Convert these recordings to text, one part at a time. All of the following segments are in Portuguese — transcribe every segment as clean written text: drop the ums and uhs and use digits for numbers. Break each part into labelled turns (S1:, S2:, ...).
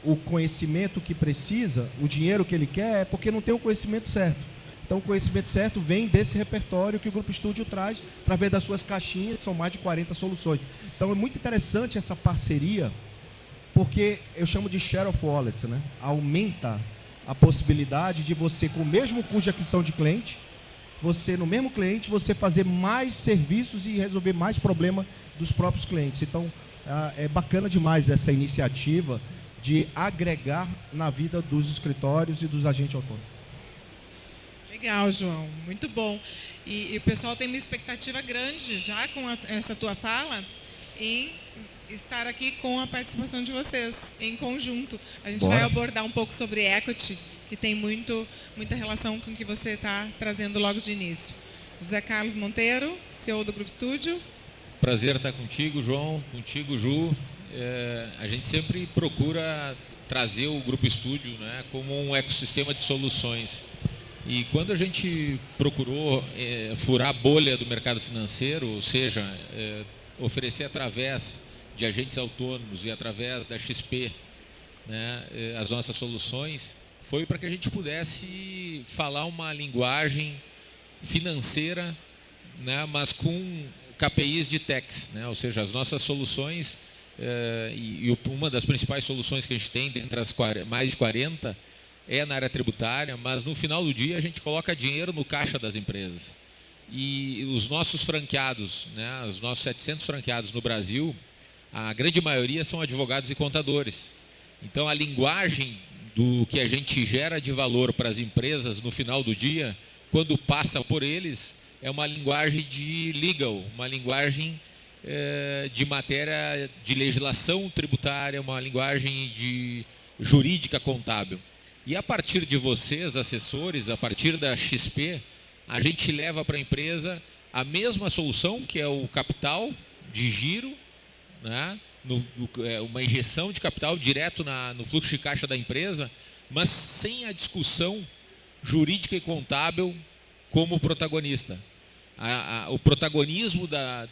S1: o conhecimento que precisa, o dinheiro que ele quer, é porque não tem o conhecimento certo. Então, o conhecimento certo vem desse repertório que o Grupo Estúdio traz através das suas caixinhas, que são mais de 40 soluções. Então, é muito interessante essa parceria, porque eu chamo de share of wallet, né? Aumenta a possibilidade de você, com o mesmo custo de aquisição de cliente, você, no mesmo cliente, você fazer mais serviços e resolver mais problemas dos próprios clientes. Então, é bacana demais essa iniciativa de agregar na vida dos escritórios e dos agentes autônomos.
S2: Legal, João, muito bom. E o pessoal tem uma expectativa grande já com essa tua fala em estar aqui com a participação de vocês em conjunto. A gente vai abordar um pouco sobre equity, que tem muita relação com o que você está trazendo logo de início. José Carlos Monteiro, CEO do Grupo Estúdio.
S3: Prazer estar contigo, João, contigo, Ju. A gente sempre procura trazer o Grupo Estúdio, né, como um ecossistema de soluções. E quando a gente procurou furar a bolha do mercado financeiro, ou seja, oferecer através de agentes autônomos e através da XP, né, as nossas soluções, foi para que a gente pudesse falar uma linguagem financeira, né, mas com KPIs de techs, né, ou seja, as nossas soluções, e uma das principais soluções que a gente tem, dentre as mais de 40, é na área tributária, mas no final do dia a gente coloca dinheiro no caixa das empresas. E os nossos franqueados, né, os nossos 700 franqueados no Brasil, a grande maioria são advogados e contadores. Então a linguagem do que a gente gera de valor para as empresas no final do dia, quando passa por eles, é uma linguagem de legal, uma linguagem de matéria de legislação tributária, uma linguagem de jurídica contábil. E a partir de vocês, assessores, a partir da XP, a gente leva para a empresa a mesma solução, que é o capital de giro, né? Uma injeção de capital direto no fluxo de caixa da empresa, mas sem a discussão jurídica e contábil como protagonista. O protagonismo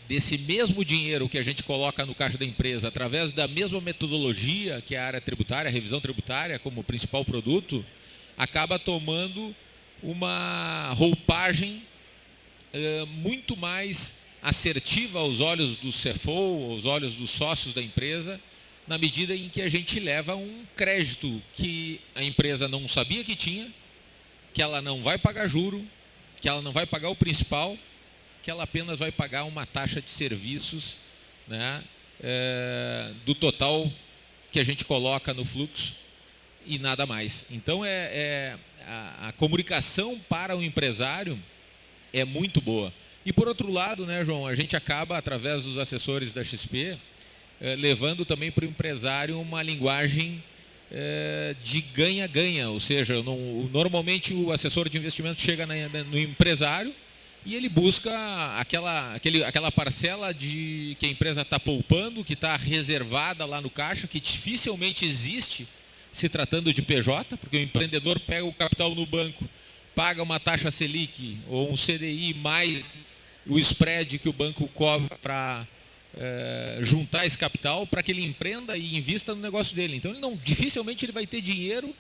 S3: desse mesmo dinheiro que a gente coloca no caixa da empresa, através da mesma metodologia que é a área tributária, a revisão tributária como principal produto, acaba tomando uma roupagem muito mais assertiva aos olhos do CFO, aos olhos dos sócios da empresa, na medida em que a gente leva um crédito que a empresa não sabia que tinha, que ela não vai pagar juro, que ela não vai pagar o principal, que ela apenas vai pagar uma taxa de serviços, né, do total que a gente coloca no fluxo e nada mais. Então, a comunicação para o empresário é muito boa. E, por outro lado, né, João, a gente acaba, através dos assessores da XP, levando também para o empresário uma linguagem de ganha-ganha, ou seja, normalmente o assessor de investimento chega no empresário e ele busca aquela parcela que a empresa está poupando, que está reservada lá no caixa, que dificilmente existe se tratando de PJ, porque o empreendedor pega o capital no banco, paga uma taxa Selic ou um CDI mais o spread que o banco cobra para juntar esse capital para que ele empreenda e invista no negócio dele. Então, dificilmente ele vai ter dinheiro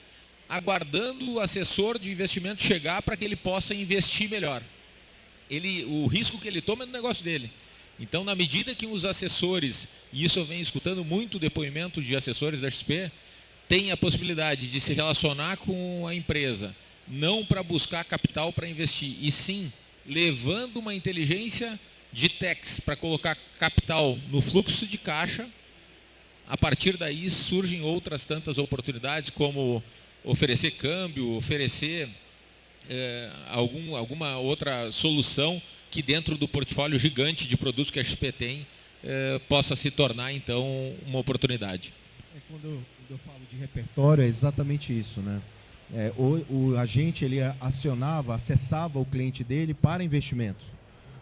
S3: aguardando o assessor de investimento chegar para que ele possa investir melhor. O risco que ele toma é no negócio dele. Então, na medida que os assessores, e isso eu venho escutando muito depoimento de assessores da XP, têm a possibilidade de se relacionar com a empresa, não para buscar capital para investir, e sim levando uma inteligência de techs para colocar capital no fluxo de caixa. A partir daí surgem outras tantas oportunidades, como oferecer câmbio, oferecer alguma outra solução que dentro do portfólio gigante de produtos que a XP tem possa se tornar então uma oportunidade.
S1: Quando eu falo de repertório, é exatamente isso, né? O agente ele acessava o cliente dele para investimento.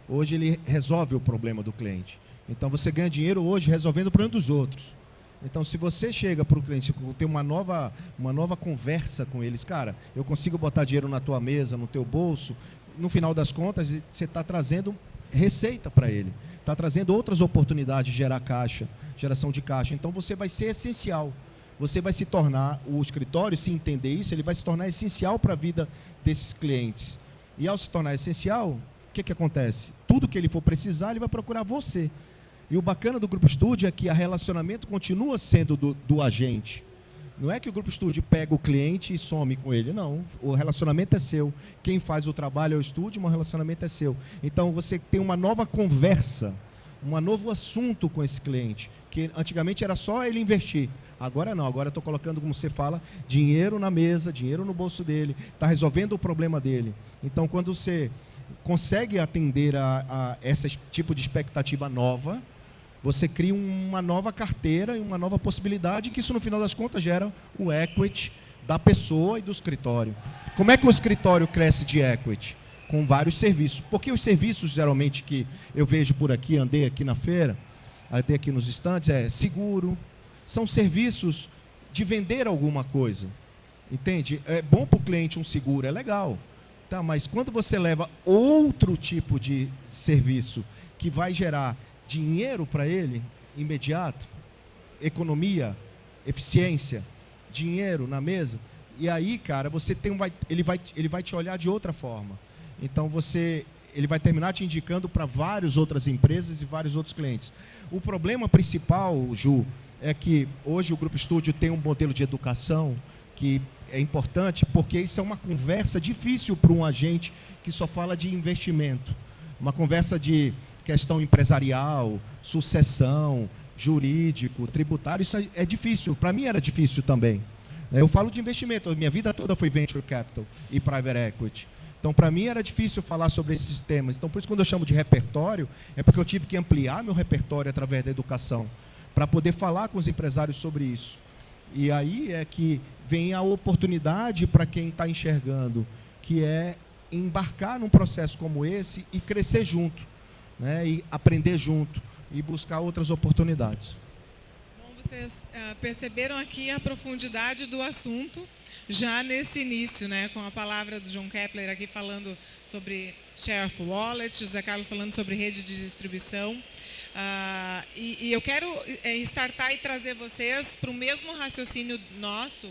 S1: Hoje ele resolve o problema do cliente. Então você ganha dinheiro hoje resolvendo o problema dos outros. Então, se você chega para o cliente, tem uma nova conversa com eles, cara, eu consigo botar dinheiro na tua mesa, no teu bolso, no final das contas, você está trazendo receita para ele, está trazendo outras oportunidades de gerar caixa, geração de caixa. Então, você vai ser essencial, você vai se tornar, o escritório, se entender isso, ele vai se tornar essencial para a vida desses clientes. E ao se tornar essencial, o que acontece? Tudo que ele for precisar, ele vai procurar você. E o bacana do Grupo Studio é que o relacionamento continua sendo do agente. Não é que o Grupo Studio pega o cliente e some com ele, não. O relacionamento é seu. Quem faz o trabalho é o estúdio, mas o relacionamento é seu. Então, você tem uma nova conversa, um novo assunto com esse cliente, que antigamente era só ele investir. Agora não, agora eu estou colocando, como você fala, dinheiro na mesa, dinheiro no bolso dele, está resolvendo o problema dele. Então, quando você consegue atender a esse tipo de expectativa nova, você cria uma nova carteira e uma nova possibilidade, que isso, no final das contas, gera o equity da pessoa e do escritório. Como é que o escritório cresce de equity? Com vários serviços. Porque os serviços, geralmente, que eu vejo por aqui, andei aqui na feira, andei aqui nos estandes, é seguro, são serviços de vender alguma coisa. Entende? É bom para o cliente um seguro, é legal. Tá, mas quando você leva outro tipo de serviço que vai gerar dinheiro para ele, imediato, economia, eficiência, dinheiro na mesa, e aí, cara, você tem ele vai te olhar de outra forma. Então, ele vai terminar te indicando para várias outras empresas e vários outros clientes. O problema principal, Ju, é que hoje o Grupo Studio tem um modelo de educação que é importante, porque isso é uma conversa difícil para um agente que só fala de investimento. Uma conversa de questão empresarial, sucessão, jurídico, tributário, isso é difícil. Para mim era difícil também. Eu falo de investimento, minha vida toda foi venture capital e private equity. Então, para mim era difícil falar sobre esses temas. Então, por isso, quando eu chamo de repertório, é porque eu tive que ampliar meu repertório através da educação, para poder falar com os empresários sobre isso. E aí é que vem a oportunidade para quem está enxergando, que é embarcar num processo como esse e crescer junto, né? E aprender junto e buscar outras oportunidades.
S2: Bom, vocês perceberam aqui a profundidade do assunto já nesse início, né, com a palavra do João Kepler aqui falando sobre share of wallet, José Carlos falando sobre rede de distribuição. E eu quero startar e trazer vocês para o mesmo raciocínio nosso,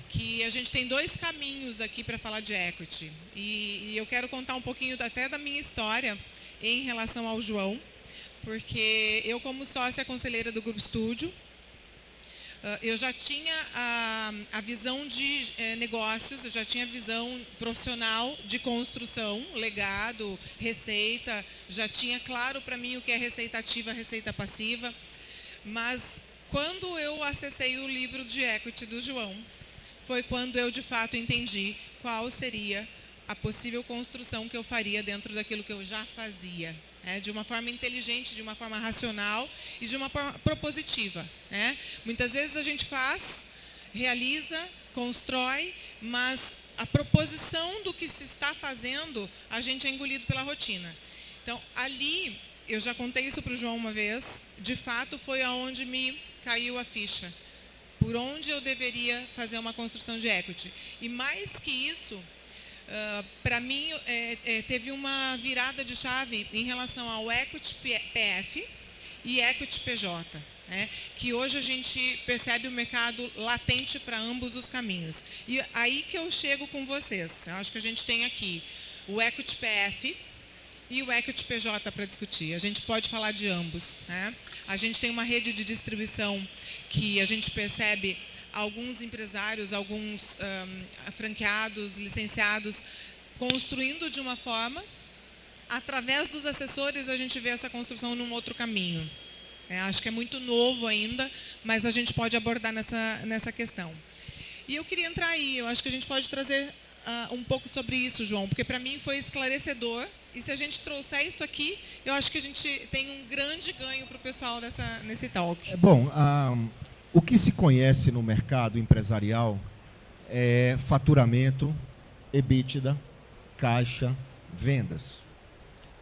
S2: que a gente tem dois caminhos aqui para falar de equity. E eu quero contar um pouquinho até da minha história em relação ao João, porque eu, como sócia conselheira do Grupo Studio, eu já tinha a visão de negócios, eu já tinha a visão profissional de construção, legado, receita, já tinha claro para mim o que é receita ativa, receita passiva, mas quando eu acessei o livro de equity do João, foi quando eu de fato entendi qual seria a possível construção que eu faria dentro daquilo que eu já fazia. De uma forma inteligente, de uma forma racional e de uma forma propositiva. Muitas vezes a gente faz, realiza, constrói, mas a proposição do que se está fazendo, a gente é engolido pela rotina. Então, ali, eu já contei isso para o João uma vez, de fato foi aonde me caiu a ficha, por onde eu deveria fazer uma construção de equity. E mais que isso, para mim, teve uma virada de chave em relação ao Equity PF e Equity PJ, que hoje a gente percebe o mercado latente para ambos os caminhos. E aí que eu chego com vocês. Eu acho que a gente tem aqui o Equity PF e o Equity PJ para discutir. A gente pode falar de ambos. A gente tem uma rede de distribuição que a gente percebe alguns empresários, alguns franqueados, licenciados, construindo de uma forma, através dos assessores a gente vê essa construção num outro caminho. Acho que é muito novo ainda, mas a gente pode abordar nessa questão. E eu queria entrar aí, eu acho que a gente pode trazer um pouco sobre isso, João, porque para mim foi esclarecedor, e se a gente trouxer isso aqui, eu acho que a gente tem um grande ganho para o pessoal nesse talk.
S1: Bom, o que se conhece no mercado empresarial é faturamento, EBITDA, caixa, vendas.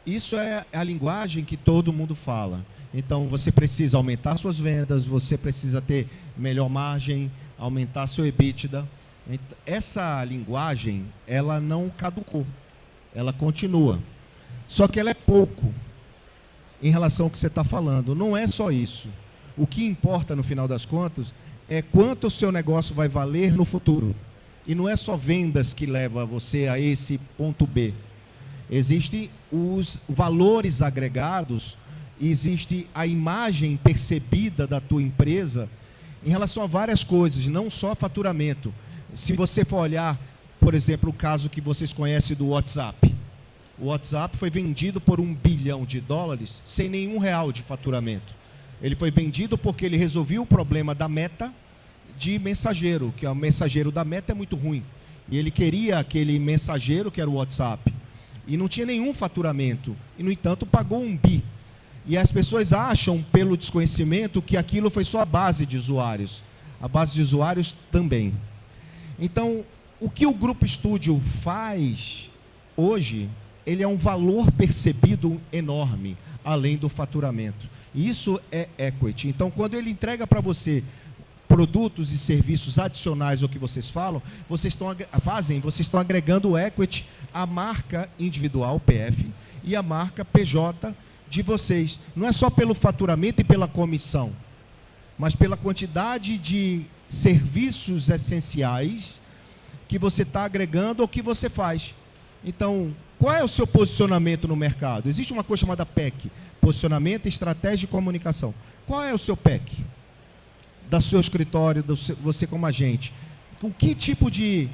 S1: Isso é a linguagem que todo mundo fala. Então, você precisa aumentar suas vendas, você precisa ter melhor margem, aumentar seu EBITDA. Essa linguagem, ela não caducou, ela continua. Só que ela é pouco em relação ao que você está falando. Não é só isso. O que importa, no final das contas, é quanto o seu negócio vai valer no futuro. E não é só vendas que leva você a esse ponto B. Existem os valores agregados, existe a imagem percebida da tua empresa em relação a várias coisas, não só faturamento. Se você for olhar, por exemplo, o caso que vocês conhecem do WhatsApp. O WhatsApp foi vendido por $1 bilhão sem nenhum real de faturamento. Ele foi vendido porque ele resolveu o problema da Meta de mensageiro, que o mensageiro da Meta é muito ruim. E ele queria aquele mensageiro que era o WhatsApp. E não tinha nenhum faturamento. E, no entanto, pagou $1 bi. E as pessoas acham, pelo desconhecimento, que aquilo foi só a base de usuários. A base de usuários também. Então, o que o Grupo Estúdio faz hoje, ele é um valor percebido enorme, além do faturamento. E isso é equity. Então, quando ele entrega para você produtos e serviços adicionais ao que vocês falam, vocês estão agregando o equity à marca individual, PF, e à marca PJ de vocês. Não é só pelo faturamento e pela comissão, mas pela quantidade de serviços essenciais que você está agregando ao que você faz. Então, qual é o seu posicionamento no mercado? Existe uma coisa chamada PEC, Posicionamento, Estratégia e Comunicação. Qual é o seu PEC? Do seu escritório, você como agente. Com que tipo de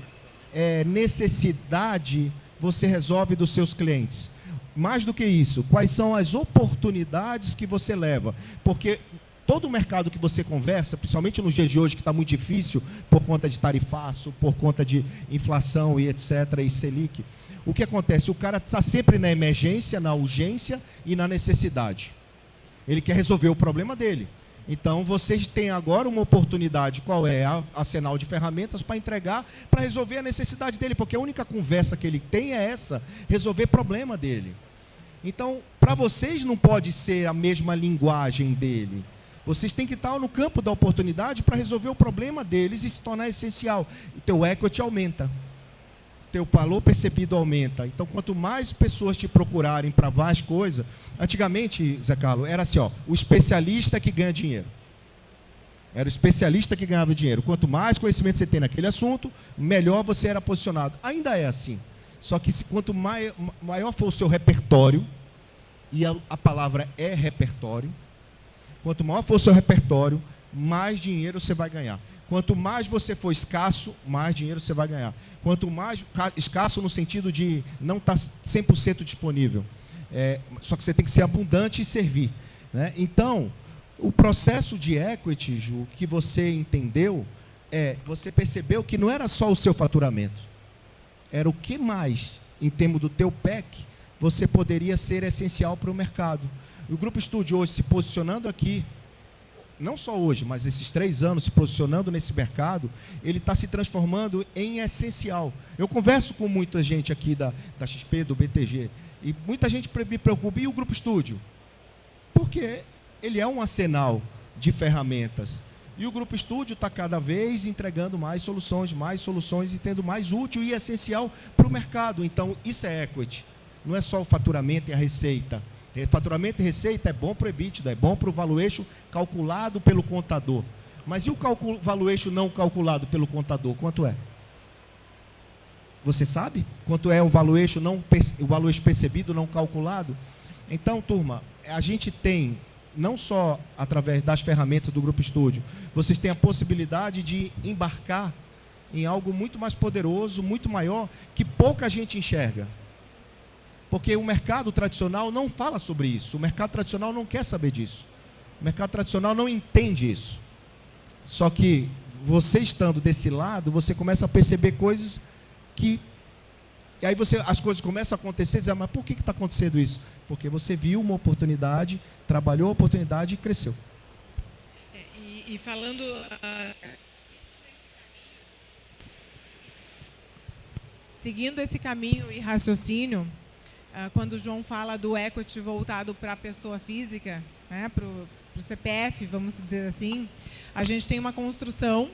S1: necessidade você resolve dos seus clientes? Mais do que isso, quais são as oportunidades que você leva? Porque todo o mercado que você conversa, principalmente nos dias de hoje, que está muito difícil, por conta de tarifaço, por conta de inflação e etc., e Selic, o que acontece? O cara está sempre na emergência, na urgência e na necessidade. Ele quer resolver o problema dele. Então, vocês têm agora uma oportunidade, qual é? A arsenal de ferramentas para entregar, para resolver a necessidade dele, porque a única conversa que ele tem é essa, resolver problema dele. Então, para vocês não pode ser a mesma linguagem dele. Vocês têm que estar no campo da oportunidade para resolver o problema deles e se tornar essencial. E teu equity aumenta. Teu valor percebido aumenta. Então, quanto mais pessoas te procurarem para várias coisas... Antigamente, Zé Carlos, era assim, ó, o especialista que ganha dinheiro. Era o especialista que ganhava dinheiro. Quanto mais conhecimento você tem naquele assunto, melhor você era posicionado. Ainda é assim. Só que quanto maior for o seu repertório, e a palavra é repertório, quanto maior for o seu repertório, mais dinheiro você vai ganhar. Quanto mais você for escasso, mais dinheiro você vai ganhar. Quanto mais escasso no sentido de não estar 100% disponível. Só que você tem que ser abundante e servir. Né? Então, o processo de equity, Ju, que você entendeu, você percebeu que não era só o seu faturamento. Era o que mais, em termos do teu PEC, você poderia ser essencial para o mercado. O Grupo Estúdio hoje se posicionando aqui, não só hoje, mas esses 3 anos se posicionando nesse mercado, ele está se transformando em essencial. Eu converso com muita gente aqui da XP, do BTG, e muita gente me preocupa, e o Grupo Estúdio? Porque ele é um arsenal de ferramentas. E o Grupo Estúdio está cada vez entregando mais soluções e tendo mais útil e essencial para o mercado. Então, isso é equity. Não é só o faturamento e a receita. Faturamento e receita é bom para o EBITDA, é bom para o valuation calculado pelo contador. Mas e o valuation não calculado pelo contador, quanto é? Você sabe quanto é o valuation percebido não calculado? Então, turma, a gente tem, não só através das ferramentas do Grupo Estúdio, vocês têm a possibilidade de embarcar em algo muito mais poderoso, muito maior, que pouca gente enxerga. Porque o mercado tradicional não fala sobre isso. O mercado tradicional não quer saber disso. O mercado tradicional não entende isso. Só que você estando desse lado, você começa a perceber coisas que... E aí as coisas começam a acontecer e dizer, mas por que está acontecendo isso? Porque você viu uma oportunidade, trabalhou a oportunidade e cresceu.
S2: E falando... Seguindo esse caminho e raciocínio... Quando o João fala do equity voltado para a pessoa física, né, para o CPF, vamos dizer assim, a gente tem uma construção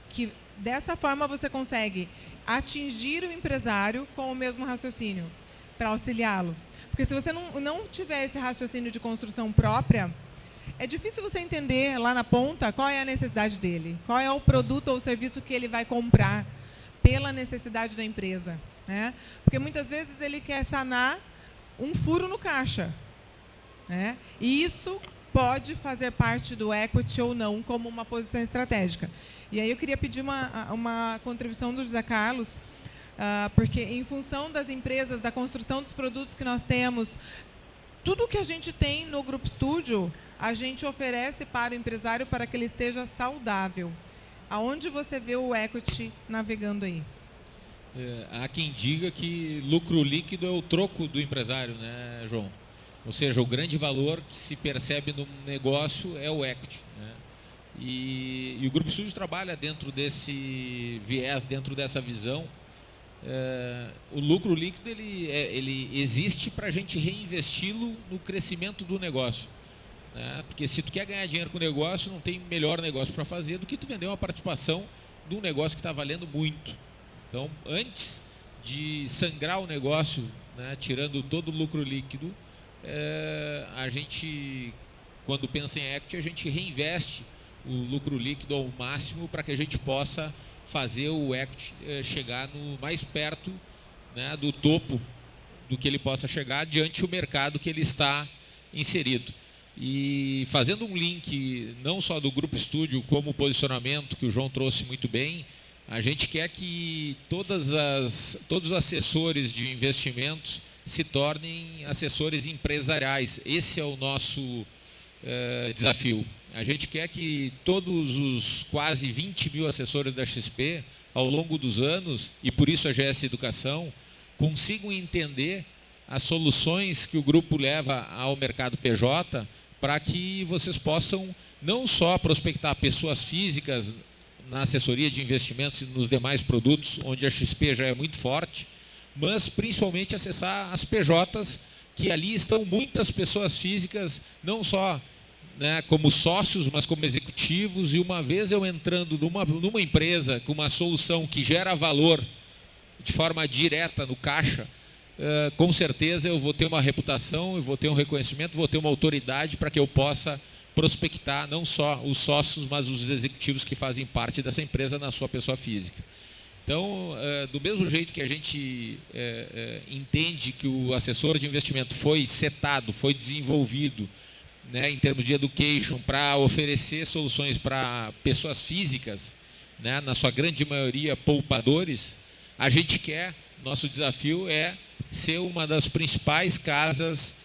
S2: que, dessa forma, você consegue atingir o empresário com o mesmo raciocínio, para auxiliá-lo. Porque se você não tiver esse raciocínio de construção própria, é difícil você entender lá na ponta qual é a necessidade dele, qual é o produto ou o serviço que ele vai comprar pela necessidade da empresa, né? Porque muitas vezes ele quer sanar um furo no caixa, né? E isso pode fazer parte do equity ou não como uma posição estratégica. E aí eu queria pedir uma contribuição do José Carlos, porque em função das empresas, da construção dos produtos que nós temos, tudo que a gente tem no Grupo Estúdio, a gente oferece para o empresário para que ele esteja saudável. Aonde você vê o equity navegando aí?
S3: Há quem diga que lucro líquido é o troco do empresário, né, João? Ou seja, o grande valor que se percebe no negócio é o equity, né? E o Grupo Estúdio trabalha dentro desse viés, dentro dessa visão. O lucro líquido ele existe para a gente reinvesti-lo no crescimento do negócio, né? Porque se tu quer ganhar dinheiro com o negócio, não tem melhor negócio para fazer do que tu vender uma participação de um negócio que está valendo muito. Então, antes de sangrar o negócio, né, tirando todo o lucro líquido, a gente, quando pensa em equity, a gente reinveste o lucro líquido ao máximo para que a gente possa fazer o equity chegar no mais perto, né, do topo do que ele possa chegar diante do mercado que ele está inserido. E fazendo um link não só do Grupo Estúdio como o posicionamento que o João trouxe muito bem, a gente quer que todos os assessores de investimentos se tornem assessores empresariais. Esse é o nosso desafio. A gente quer que todos os quase 20 mil assessores da XP, ao longo dos anos, e por isso a GS Educação, consigam entender as soluções que o grupo leva ao mercado PJ, para que vocês possam não só prospectar pessoas físicas na assessoria de investimentos e nos demais produtos, onde a XP já é muito forte, mas principalmente acessar as PJs, que ali estão muitas pessoas físicas, não só, né, como sócios, mas como executivos. E uma vez eu entrando numa empresa com uma solução que gera valor de forma direta no caixa, com certeza eu vou ter uma reputação, eu vou ter um reconhecimento, vou ter uma autoridade para que eu possa prospectar não só os sócios, mas os executivos que fazem parte dessa empresa na sua pessoa física. Então, do mesmo jeito que a gente entende que o assessor de investimento foi setado, foi desenvolvido, né, em termos de education, para oferecer soluções para pessoas físicas, né, na sua grande maioria poupadores, a gente quer, nosso desafio é ser uma das principais casas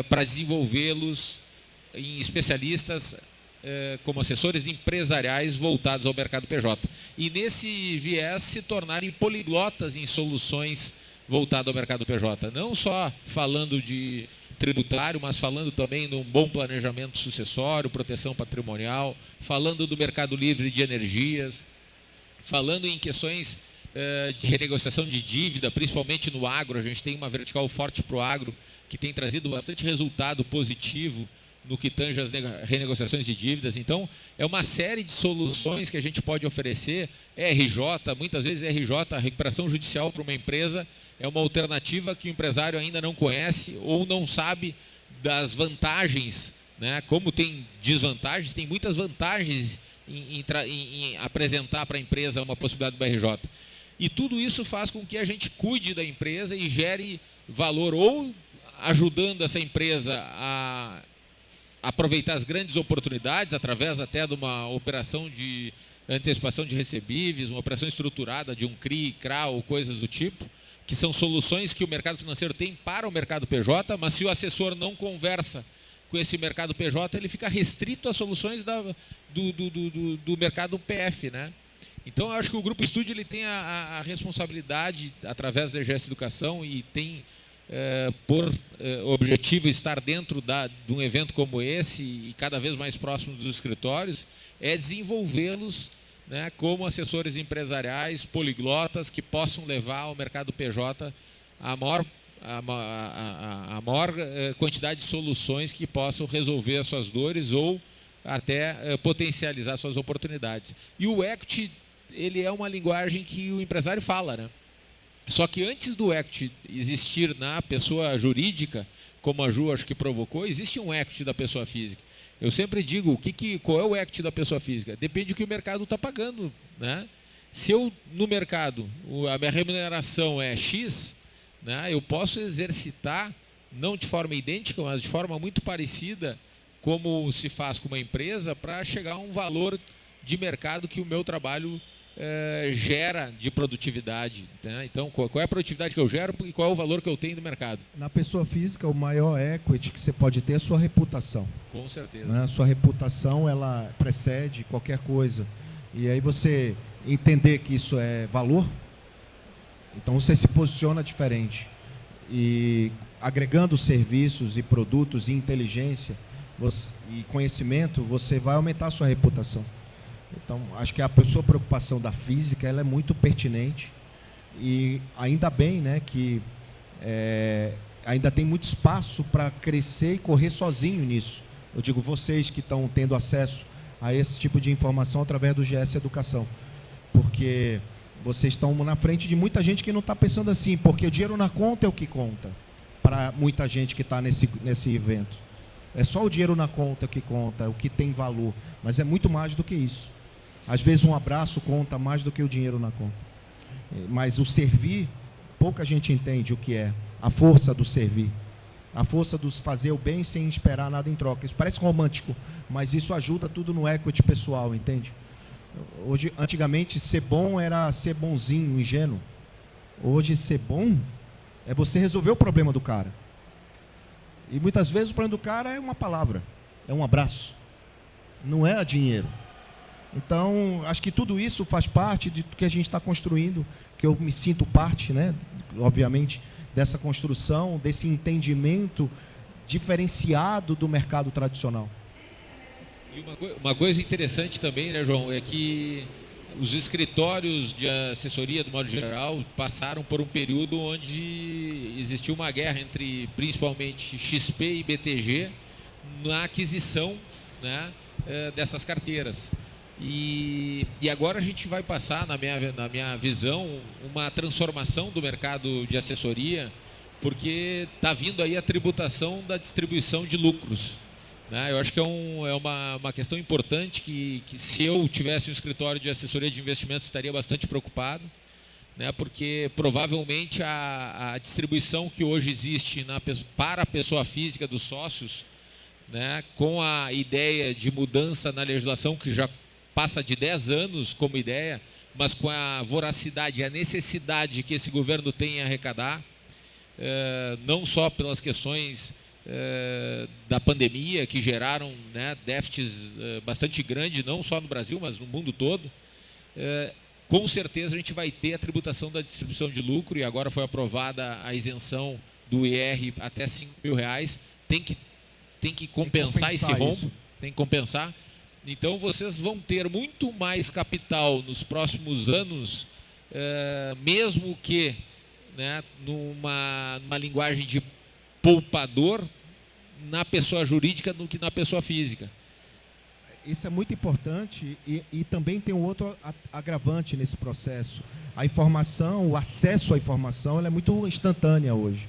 S3: para desenvolvê-los em especialistas como assessores empresariais voltados ao mercado PJ. E nesse viés se tornarem poliglotas em soluções voltadas ao mercado PJ. Não só falando de tributário, mas falando também de um bom planejamento sucessório, proteção patrimonial, falando do mercado livre de energias, falando em questões de renegociação de dívida, principalmente no agro. A gente tem uma vertical forte para o agro, que tem trazido bastante resultado positivo no que tange as renegociações de dívidas. Então, é uma série de soluções que a gente pode oferecer. RJ, muitas vezes RJ, a recuperação judicial para uma empresa, é uma alternativa que o empresário ainda não conhece ou não sabe das vantagens, né? Como tem desvantagens, tem muitas vantagens em apresentar para a empresa uma possibilidade do RJ. E tudo isso faz com que a gente cuide da empresa e gere valor, ou ajudando essa empresa a aproveitar as grandes oportunidades, através até de uma operação de antecipação de recebíveis, uma operação estruturada de um CRI, CRA ou coisas do tipo, que são soluções que o mercado financeiro tem para o mercado PJ, mas se o assessor não conversa com esse mercado PJ, ele fica restrito às soluções do mercado PF, né? Então, eu acho que o Grupo Estúdio ele tem a responsabilidade, através da EGS Educação, e tem por objetivo estar dentro de um evento como esse e cada vez mais próximo dos escritórios, é desenvolvê-los, né, como assessores empresariais, poliglotas, que possam levar ao mercado PJ a maior quantidade de soluções que possam resolver as suas dores ou até potencializar suas oportunidades. E o equity, ele é uma linguagem que o empresário fala, né? Só que antes do equity existir na pessoa jurídica, como a Ju acho que provocou, existe um equity da pessoa física. Eu sempre digo, qual é o equity da pessoa física? Depende do que o mercado está pagando, né? Se eu, no mercado, a minha remuneração é X, né, eu posso exercitar, não de forma idêntica, mas de forma muito parecida, como se faz com uma empresa, para chegar a um valor de mercado que o meu trabalho gera de produtividade, né? Então, qual é a produtividade que eu gero e qual é o valor que eu tenho no mercado?
S1: Na pessoa física, o maior equity que você pode ter é a sua reputação.
S3: Com certeza.
S1: Né? A sua reputação, ela precede qualquer coisa. E aí você entender que isso é valor, então você se posiciona diferente. E agregando serviços e produtos e inteligência e conhecimento, você vai aumentar a sua reputação. Então, acho que a sua preocupação da física, ela é muito pertinente e ainda bem, né, que ainda tem muito espaço para crescer e correr sozinho nisso. Eu digo vocês que estão tendo acesso a esse tipo de informação através do GS Educação, porque vocês estão na frente de muita gente que não está pensando assim, porque o dinheiro na conta é o que conta para muita gente que está nesse evento. É só o dinheiro na conta que conta, o que tem valor, mas é muito mais do que isso. Às vezes um abraço conta mais do que o dinheiro na conta. Mas o servir, pouca gente entende o que é a força do servir. A força do fazer o bem sem esperar nada em troca. Isso parece romântico, mas isso ajuda tudo no equity pessoal, entende? Hoje, antigamente, ser bom era ser bonzinho, ingênuo. Hoje, ser bom é você resolver o problema do cara. E muitas vezes o problema do cara é uma palavra, é um abraço. Não é dinheiro. Então, acho que tudo isso faz parte de que a gente está construindo, que eu me sinto parte, né, obviamente, dessa construção, desse entendimento diferenciado do mercado tradicional.
S3: E uma coisa interessante também, né, João, é que os escritórios de assessoria, do modo geral, passaram por um período onde existiu uma guerra entre, principalmente, XP e BTG na aquisição, né, dessas carteiras. E agora a gente vai passar, na minha visão, uma transformação do mercado de assessoria, porque está vindo aí a tributação da distribuição de lucros. Né? Eu acho que é uma questão importante que se eu tivesse um escritório de assessoria de investimentos, estaria bastante preocupado, né? Porque provavelmente a distribuição que hoje existe para a pessoa física dos sócios, né, com a ideia de mudança na legislação, que já passa de 10 anos como ideia, mas com a voracidade e a necessidade que esse governo tem em arrecadar, não só pelas questões da pandemia, que geraram, né, déficits bastante grandes, não só no Brasil, mas no mundo todo, com certeza a gente vai ter a tributação da distribuição de lucro, e agora foi aprovada a isenção do IR até R$5.000, tem que compensar esse rombo, isso. Tem que compensar. Então, vocês vão ter muito mais capital nos próximos anos, mesmo que, né, numa linguagem de poupador, na pessoa jurídica do que na pessoa física.
S1: Isso é muito importante e também tem um outro agravante nesse processo. A informação, o acesso à informação, ela é muito instantânea hoje.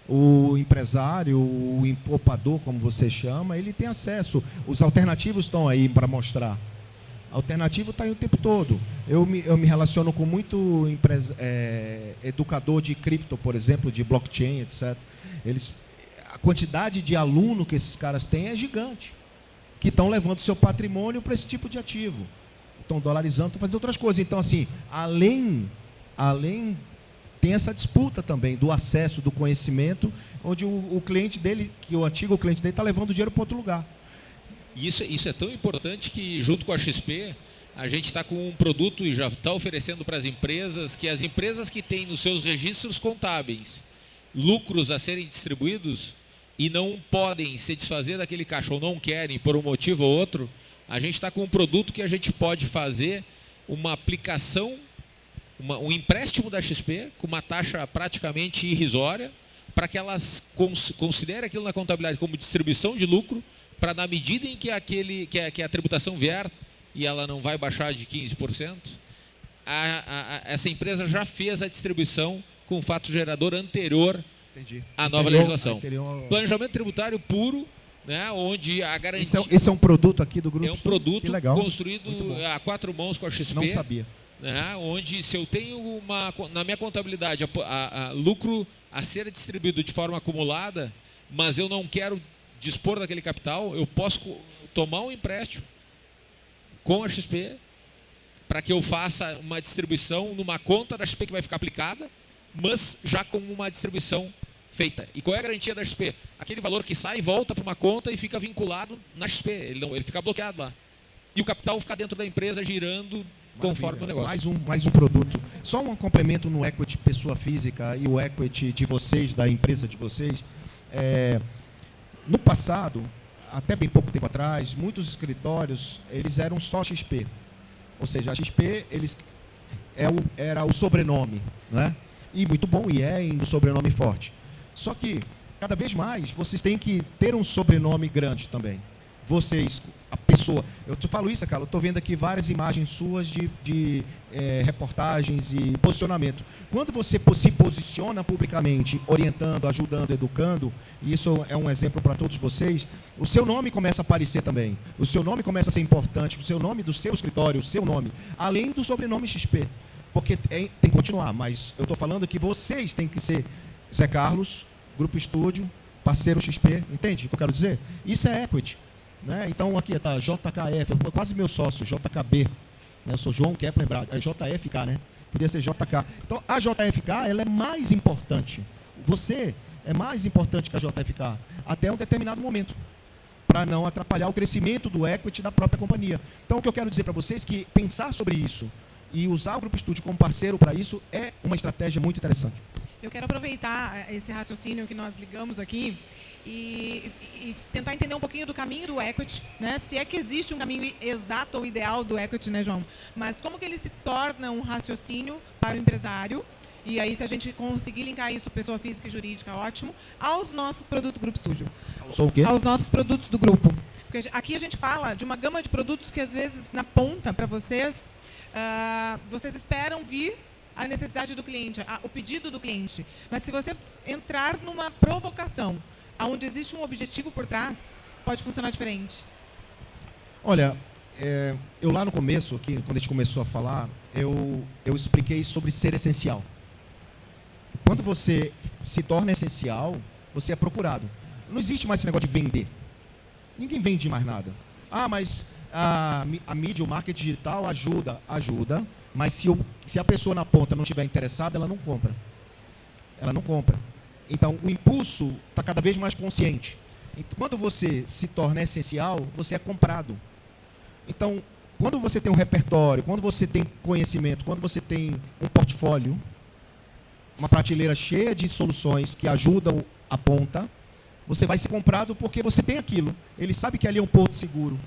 S1: O empresário, o poupador, como você chama, ele tem acesso. Os alternativos estão aí para mostrar. A alternativa está aí o tempo todo. Eu me relaciono com muito educador de cripto, por exemplo, de blockchain, etc. A quantidade de aluno que esses caras têm é gigante, que estão levando seu patrimônio para esse tipo de ativo. Estão dolarizando, estão fazendo outras coisas. Então, assim, além tem essa disputa também do acesso, do conhecimento, onde o cliente dele, que o antigo cliente dele, está levando o dinheiro para outro lugar.
S3: E isso é tão importante que, junto com a XP, a gente está com um produto e já está oferecendo para as empresas, que as empresas que têm nos seus registros contábeis lucros a serem distribuídos e não podem se desfazer daquele caixa ou não querem por um motivo ou outro, a gente está com um produto que a gente pode fazer uma aplicação, um empréstimo da XP com uma taxa praticamente irrisória, para que elas considerem aquilo na contabilidade como distribuição de lucro, para, na medida em que a tributação vier, e ela não vai baixar de 15%, essa empresa já fez a distribuição com o fato gerador anterior à nova legislação. Planejamento tributário puro, né, onde a garantia...
S1: Esse é um produto aqui do Grupo
S3: É um
S1: Estúdio?
S3: produto construído a 4 mãos com a XP.
S1: Não sabia.
S3: Né, onde se eu tenho na minha contabilidade lucro a ser distribuído de forma acumulada, mas eu não quero dispor daquele capital, eu posso tomar um empréstimo com a XP para que eu faça uma distribuição numa conta da XP que vai ficar aplicada, mas já com uma distribuição feita. E qual é a garantia da XP? Aquele valor que sai volta para uma conta e fica vinculado na XP, ele fica bloqueado lá. E o capital fica dentro da empresa girando conforme o negócio.
S1: Mais um produto. Só um complemento no equity pessoa física e o equity de vocês, da empresa de vocês. No passado, até bem pouco tempo atrás, muitos escritórios eles eram só XP. Ou seja, a XP era o sobrenome, né? E muito bom, e um sobrenome forte. Só que, cada vez mais, vocês têm que ter um sobrenome grande também. Vocês, a pessoa... Eu te falo isso, Carla, eu estou vendo aqui várias imagens suas de reportagens e posicionamento. Quando você se posiciona publicamente, orientando, ajudando, educando, e isso é um exemplo para todos vocês, o seu nome começa a aparecer também. O seu nome começa a ser importante, o seu nome do seu escritório, o seu nome, além do sobrenome XP. Porque tem que continuar, mas eu estou falando que vocês têm que ser Zé Carlos, Grupo Estúdio, parceiro XP, entende o que eu quero dizer? Isso é equity. Né? Então aqui está JKF, quase meu sócio, JKB. Né? Eu sou João Kepler Braga, é JFK, né? Podia ser JK. Então a JFK ela é mais importante. Você é mais importante que a JFK até um determinado momento, para não atrapalhar o crescimento do equity da própria companhia. Então o que eu quero dizer para vocês é que pensar sobre isso e usar o Grupo Estúdio como parceiro para isso é uma estratégia muito interessante.
S2: Eu quero aproveitar esse raciocínio que nós ligamos aqui e tentar entender um pouquinho do caminho do equity, né? Se é que existe um caminho exato ou ideal do equity, né, João? Mas como que ele se torna um raciocínio para o empresário? E aí, se a gente conseguir linkar isso, pessoa física e jurídica, ótimo, aos nossos produtos Grupo Estúdio.
S1: Sou o quê?
S2: Aos nossos produtos do grupo. Porque aqui a gente fala de uma gama de produtos que, às vezes, na ponta, para vocês, vocês esperam vir a necessidade do cliente, o pedido do cliente. Mas se você entrar numa provocação, onde existe um objetivo por trás, pode funcionar diferente.
S1: Olha, eu lá no começo, aqui, quando a gente começou a falar, eu expliquei sobre ser essencial. Quando você se torna essencial, você é procurado. Não existe mais esse negócio de vender. Ninguém vende mais nada. Mas a mídia, o marketing digital ajuda, mas se a pessoa na ponta não estiver interessada, ela não compra. Ela não compra. Então, o impulso está cada vez mais consciente. Quando você se torna essencial, você é comprado. Então, quando você tem um repertório, quando você tem conhecimento, quando você tem um portfólio, uma prateleira cheia de soluções que ajudam a ponta, você vai ser comprado porque você tem aquilo. Ele sabe que ali é um porto seguro.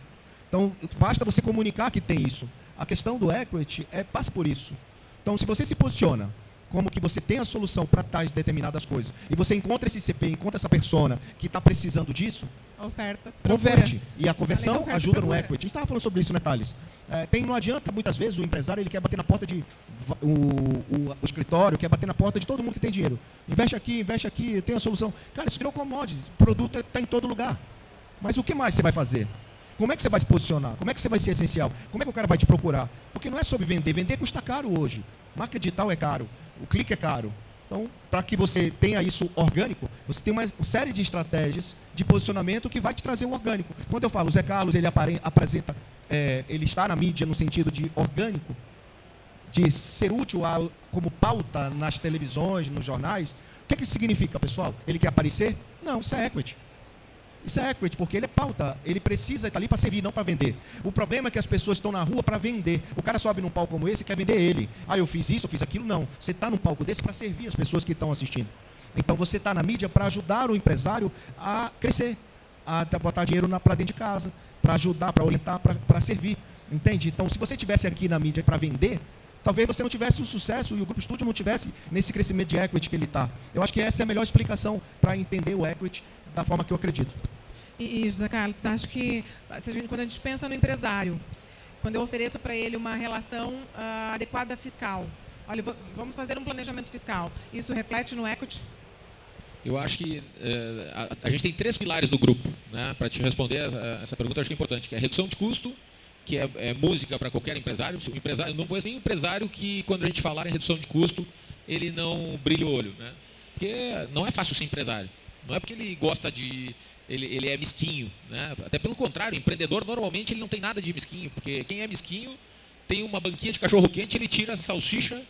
S1: Então, basta você comunicar que tem isso. A questão do equity passa por isso. Então, se você se posiciona como que você tem a solução para tais determinadas coisas, e você encontra esse CP, encontra essa persona que está precisando disso,
S2: a oferta
S1: converte. E a conversão ajuda no equity. A gente estava falando sobre isso, né, Thales? Não adianta, muitas vezes, o empresário ele quer bater na porta de... O escritório quer bater na porta de todo mundo que tem dinheiro. Investe aqui, eu tenho a solução. Cara, isso virou commodity. O produto está em todo lugar. Mas o que mais você vai fazer? Como é que você vai se posicionar? Como é que você vai ser essencial? Como é que o cara vai te procurar? Porque não é sobre vender. Vender custa caro hoje. Marca digital é caro. O clique é caro. Então, para que você tenha isso orgânico, você tem uma série de estratégias de posicionamento que vai te trazer um orgânico. Quando eu falo, o Zé Carlos, ele apresenta, ele está na mídia no sentido de orgânico, de ser útil como pauta nas televisões, nos jornais. O que isso significa, pessoal? Ele quer aparecer? Não, isso é equity. Isso é equity, porque ele é pauta, ele precisa estar ali para servir, não para vender. O problema é que as pessoas estão na rua para vender. O cara sobe num palco como esse e quer vender ele. Eu fiz isso, eu fiz aquilo. Não, você está num palco desse para servir as pessoas que estão assistindo. Então você está na mídia para ajudar o empresário a crescer, a botar dinheiro para dentro de casa, para ajudar, para orientar, para servir. Entende? Então se você estivesse aqui na mídia para vender, talvez você não tivesse o sucesso e o Grupo Estúdio não tivesse nesse crescimento de equity que ele está. Eu acho que essa é a melhor explicação para entender o equity da forma que eu acredito.
S2: E José Carlos, acho que quando a gente pensa no empresário, quando eu ofereço para ele uma relação adequada fiscal, olha, vamos fazer um planejamento fiscal, isso reflete no equity?
S3: Eu acho que a gente tem 3 pilares do grupo, né, para te responder essa pergunta, acho que é importante, que é a redução de custo, que é música para qualquer empresário. Eu não conheço nenhum empresário que, quando a gente falar em redução de custo, ele não brilha o olho, né? Porque não é fácil ser empresário. Não é porque ele gosta de... Ele é mesquinho, né? Até pelo contrário, empreendedor normalmente ele não tem nada de mesquinho, porque quem é mesquinho tem uma banquinha de cachorro-quente, ele tira a salsicha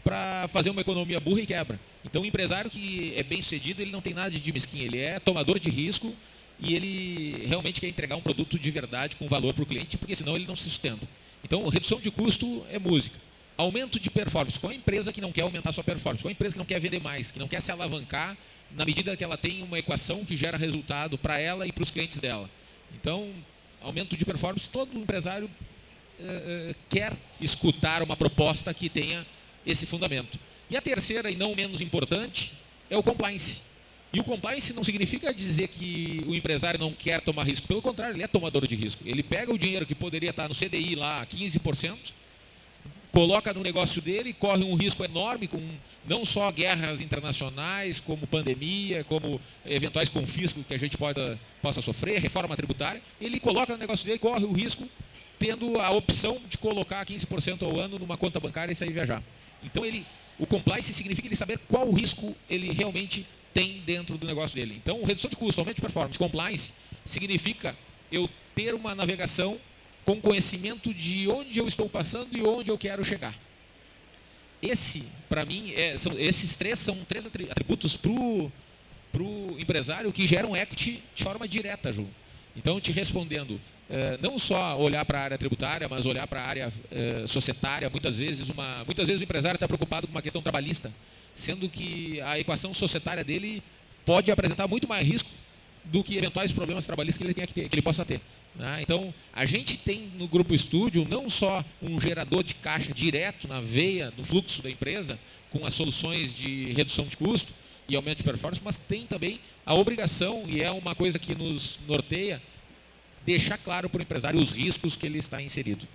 S3: para fazer uma economia burra e quebra. Então o empresário que é bem sucedido, ele não tem nada de mesquinho, ele é tomador de risco e ele realmente quer entregar um produto de verdade com valor para o cliente, porque senão ele não se sustenta. Então redução de custo é música. Aumento de performance. Qual é a empresa que não quer aumentar sua performance? Qual é a empresa que não quer vender mais, que não quer se alavancar na medida que ela tem uma equação que gera resultado para ela e para os clientes dela? Então, aumento de performance, todo empresário quer escutar uma proposta que tenha esse fundamento. E a terceira, e não menos importante, é o compliance. E o compliance não significa dizer que o empresário não quer tomar risco. Pelo contrário, ele é tomador de risco. Ele pega o dinheiro que poderia estar no CDI lá, 15%, coloca no negócio dele, corre um risco enorme com não só guerras internacionais, como pandemia, como eventuais confiscos que a gente possa sofrer, reforma tributária. Ele coloca no negócio dele, corre o risco, tendo a opção de colocar 15% ao ano numa conta bancária e sair viajar. Então, o compliance significa ele saber qual o risco ele realmente tem dentro do negócio dele. Então, redução de custo, aumento de performance, compliance, significa eu ter uma navegação com conhecimento de onde eu estou passando e onde eu quero chegar. Para mim, esses três são três atributos para o empresário que geram equity de forma direta, Ju. Então, te respondendo, não só olhar para a área tributária, mas olhar para a área societária. Muitas vezes o empresário está preocupado com uma questão trabalhista, sendo que a equação societária dele pode apresentar muito mais risco do que eventuais problemas trabalhistas que ele tenha que ter, que ele possa ter. Então, a gente tem no Grupo Estúdio não só um gerador de caixa direto na veia do fluxo da empresa, com as soluções de redução de custo e aumento de performance, mas tem também a obrigação, e é uma coisa que nos norteia, deixar claro para o empresário os riscos que ele está inserido.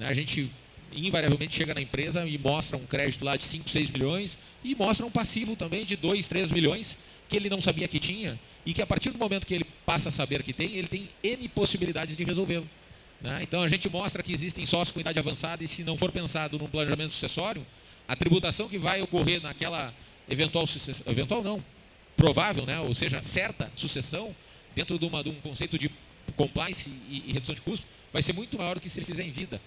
S3: A gente invariavelmente chega na empresa e mostra um crédito lá de 5, 6 milhões e mostra um passivo também de 2, 3 milhões que ele não sabia que tinha e que a partir do momento que ele passa a saber que tem, ele tem N possibilidades de resolvê-lo. Então a gente mostra que existem sócios com idade avançada e se não for pensado num planejamento sucessório, a tributação que vai ocorrer naquela provável, ou seja, certa sucessão, dentro de um conceito de compliance e redução de custo, vai ser muito maior do que se ele fizer em vida.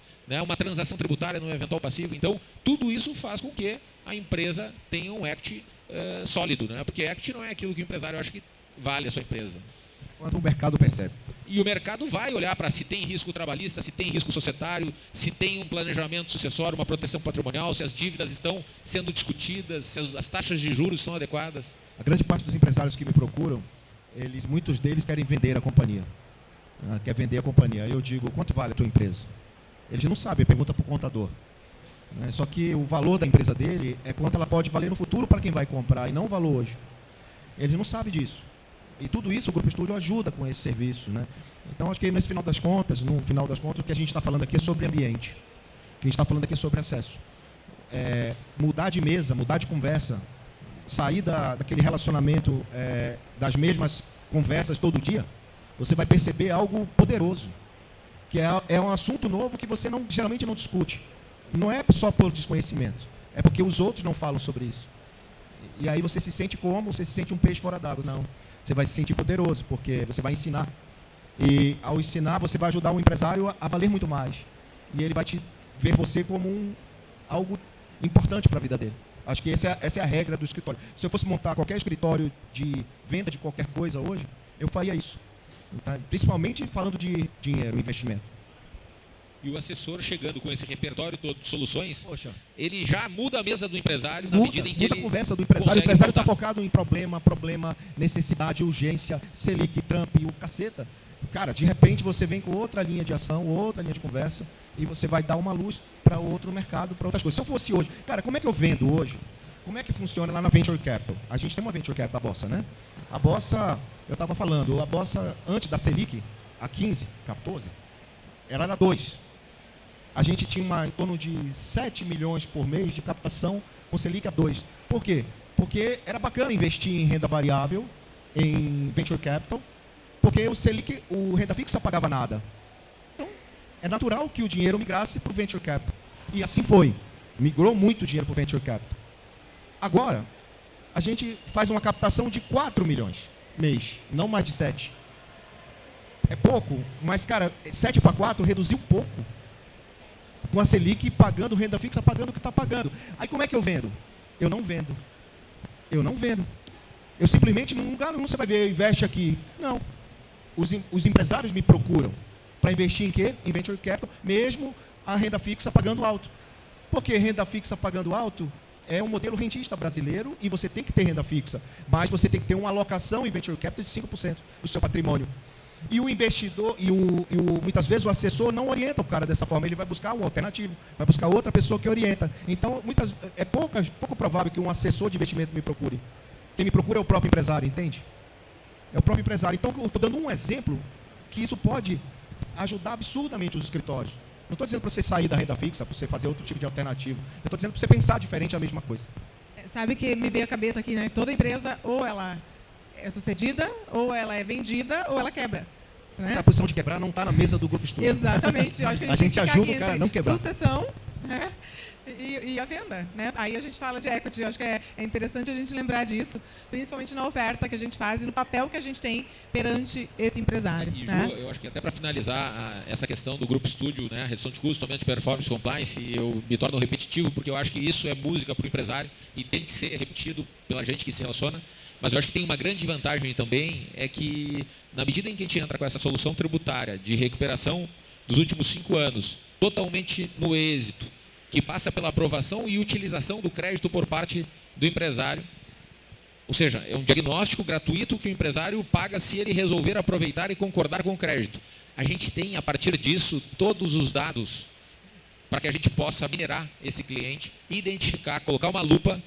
S3: Uma transação tributária num eventual passivo. Então, tudo isso faz com que a empresa tenha um equity sólido, porque equity não é aquilo que o empresário acha que vale a sua empresa.
S1: Quanto o mercado percebe.
S3: E o mercado vai olhar para se tem risco trabalhista, se tem risco societário, se tem um planejamento sucessório, uma proteção patrimonial, se as dívidas estão sendo discutidas, se as taxas de juros são adequadas.
S1: A grande parte dos empresários que me procuram, muitos deles querem vender a companhia. Quer vender a companhia. Aí eu digo, quanto vale a tua empresa? Eles não sabem, pergunta para o contador. Só que o valor da empresa dele é quanto ela pode valer no futuro para quem vai comprar, e não o valor hoje. Eles não sabem disso. E tudo isso o Grupo Estúdio ajuda com esse serviço. Então, acho que no final das contas, o que a gente está falando aqui é sobre ambiente. O que a gente está falando aqui é sobre acesso. Mudar de mesa, mudar de conversa, sair daquele relacionamento das mesmas conversas todo dia, você vai perceber algo poderoso, que é um assunto novo que você geralmente não discute. Não é só por desconhecimento, é porque os outros não falam sobre isso. E aí você se sente como? Você se sente um peixe fora d'água. Não, você vai se sentir poderoso, porque você vai ensinar. E ao ensinar, você vai ajudar o empresário a valer muito mais. E ele vai ver você como algo importante para a vida dele. Acho que essa é a regra do escritório. Se eu fosse montar qualquer escritório de venda de qualquer coisa hoje, eu faria isso. Principalmente falando de dinheiro, investimento.
S3: E o assessor chegando com esse repertório todo de soluções, ele já muda a mesa do empresário na medida em que ele...
S1: Muda a conversa do empresário. O empresário está focado em problema, necessidade, urgência, Selic, Trump e o caceta. Cara, de repente você vem com outra linha de ação, outra linha de conversa, e você vai dar uma luz para outro mercado, para outras coisas. Se eu fosse hoje, cara, como é que eu vendo hoje? Como é que funciona lá na Venture Capital? A gente tem uma Venture Capital, a Bossa, né? A Bossa, eu estava falando, a Bossa antes da Selic, a 15, 14, ela era 2. A gente tinha em torno de 7 milhões por mês de captação com Selic a 2. Por quê? Porque era bacana investir em renda variável, em Venture Capital, Porque o Selic, o renda fixa pagava nada. Então, é natural que o dinheiro migrasse para o Venture Capital. E assim foi. Migrou muito dinheiro para o Venture Capital. Agora, a gente faz uma captação de 4 milhões mês, não mais de 7. É pouco, mas, cara, 7 para 4 reduziu pouco. Com a Selic pagando renda fixa, pagando o que está pagando. Aí como é que eu vendo? Eu não vendo. Eu simplesmente, num lugar nenhum você vai ver, investe aqui. Não. Os empresários me procuram para investir em quê? Em Venture Capital, mesmo a renda fixa pagando alto. Porque renda fixa pagando alto é um modelo rentista brasileiro e você tem que ter renda fixa, mas você tem que ter uma alocação em Venture Capital de 5% do seu patrimônio. E o investidor, muitas vezes o assessor não orienta o cara dessa forma, ele vai buscar um alternativo, vai buscar outra pessoa que orienta. Então, é pouco provável que um assessor de investimento me procure. Quem me procura é o próprio empresário, entende? É o próprio empresário. Então, eu estou dando um exemplo que isso pode ajudar absurdamente os escritórios. Não estou dizendo para você sair da renda fixa, para você fazer outro tipo de alternativo. Eu estou dizendo para você pensar diferente a mesma coisa.
S2: Sabe que me veio a cabeça aqui, né? Toda empresa, ou ela é sucedida, ou ela é vendida, ou ela quebra. Né?
S1: A posição de quebrar não está na mesa do grupo estudo.
S2: Exatamente. Eu acho que
S1: a gente ajuda o cara a não quebrar.
S2: Sucessão, né? E a venda, né? Aí a gente fala de equity, eu acho que é interessante a gente lembrar disso, principalmente na oferta que a gente faz e no papel que a gente tem perante esse empresário.
S3: E,
S2: né?
S3: Ju, eu acho que até para finalizar essa questão do grupo estúdio, né, redução de custo, aumento de performance, compliance, eu me torno repetitivo, porque eu acho que isso é música para o empresário e tem que ser repetido pela gente que se relaciona. Mas eu acho que tem uma grande vantagem também, é que na medida em que a gente entra com essa solução tributária de recuperação dos últimos 5 anos, totalmente no êxito, que passa pela aprovação e utilização do crédito por parte do empresário. Ou seja, é um diagnóstico gratuito que o empresário paga se ele resolver aproveitar e concordar com o crédito. A gente tem, a partir disso, todos os dados para que a gente possa minerar esse cliente, identificar, colocar uma lupa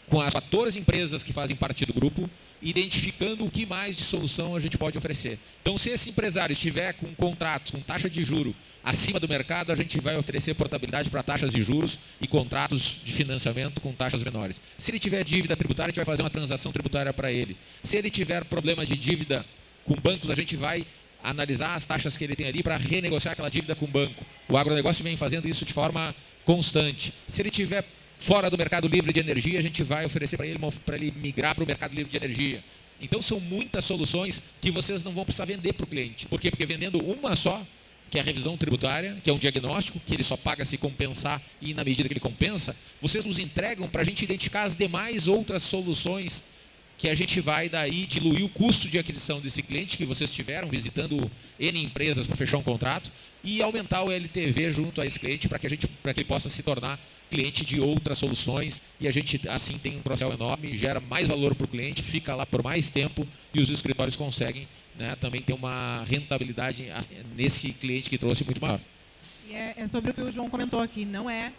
S3: com as 14 empresas que fazem parte do grupo, identificando o que mais de solução a gente pode oferecer. Então, se esse empresário estiver com contratos, com taxa de juro acima do mercado, a gente vai oferecer portabilidade para taxas de juros e contratos de financiamento com taxas menores. Se ele tiver dívida tributária, a gente vai fazer uma transação tributária para ele. Se ele tiver problema de dívida com bancos, a gente vai analisar as taxas que ele tem ali para renegociar aquela dívida com o banco. O agronegócio vem fazendo isso de forma constante. Se ele tiver fora do mercado livre de energia, a gente vai oferecer para ele migrar para o mercado livre de energia. Então, são muitas soluções que vocês não vão precisar vender para o cliente. Por quê? Porque vendendo uma só, que é a revisão tributária, que é um diagnóstico, que ele só paga se compensar e na medida que ele compensa, vocês nos entregam para a gente identificar as demais outras soluções que a gente vai daí diluir o custo de aquisição desse cliente que vocês tiveram visitando N empresas para fechar um contrato e aumentar o LTV junto a esse cliente para que ele possa se tornar cliente de outras soluções e a gente assim tem um processo enorme, gera mais valor para o cliente, fica lá por mais tempo e os escritórios conseguem, né, também ter uma rentabilidade nesse cliente que trouxe muito maior.
S2: E é sobre o que o João comentou aqui,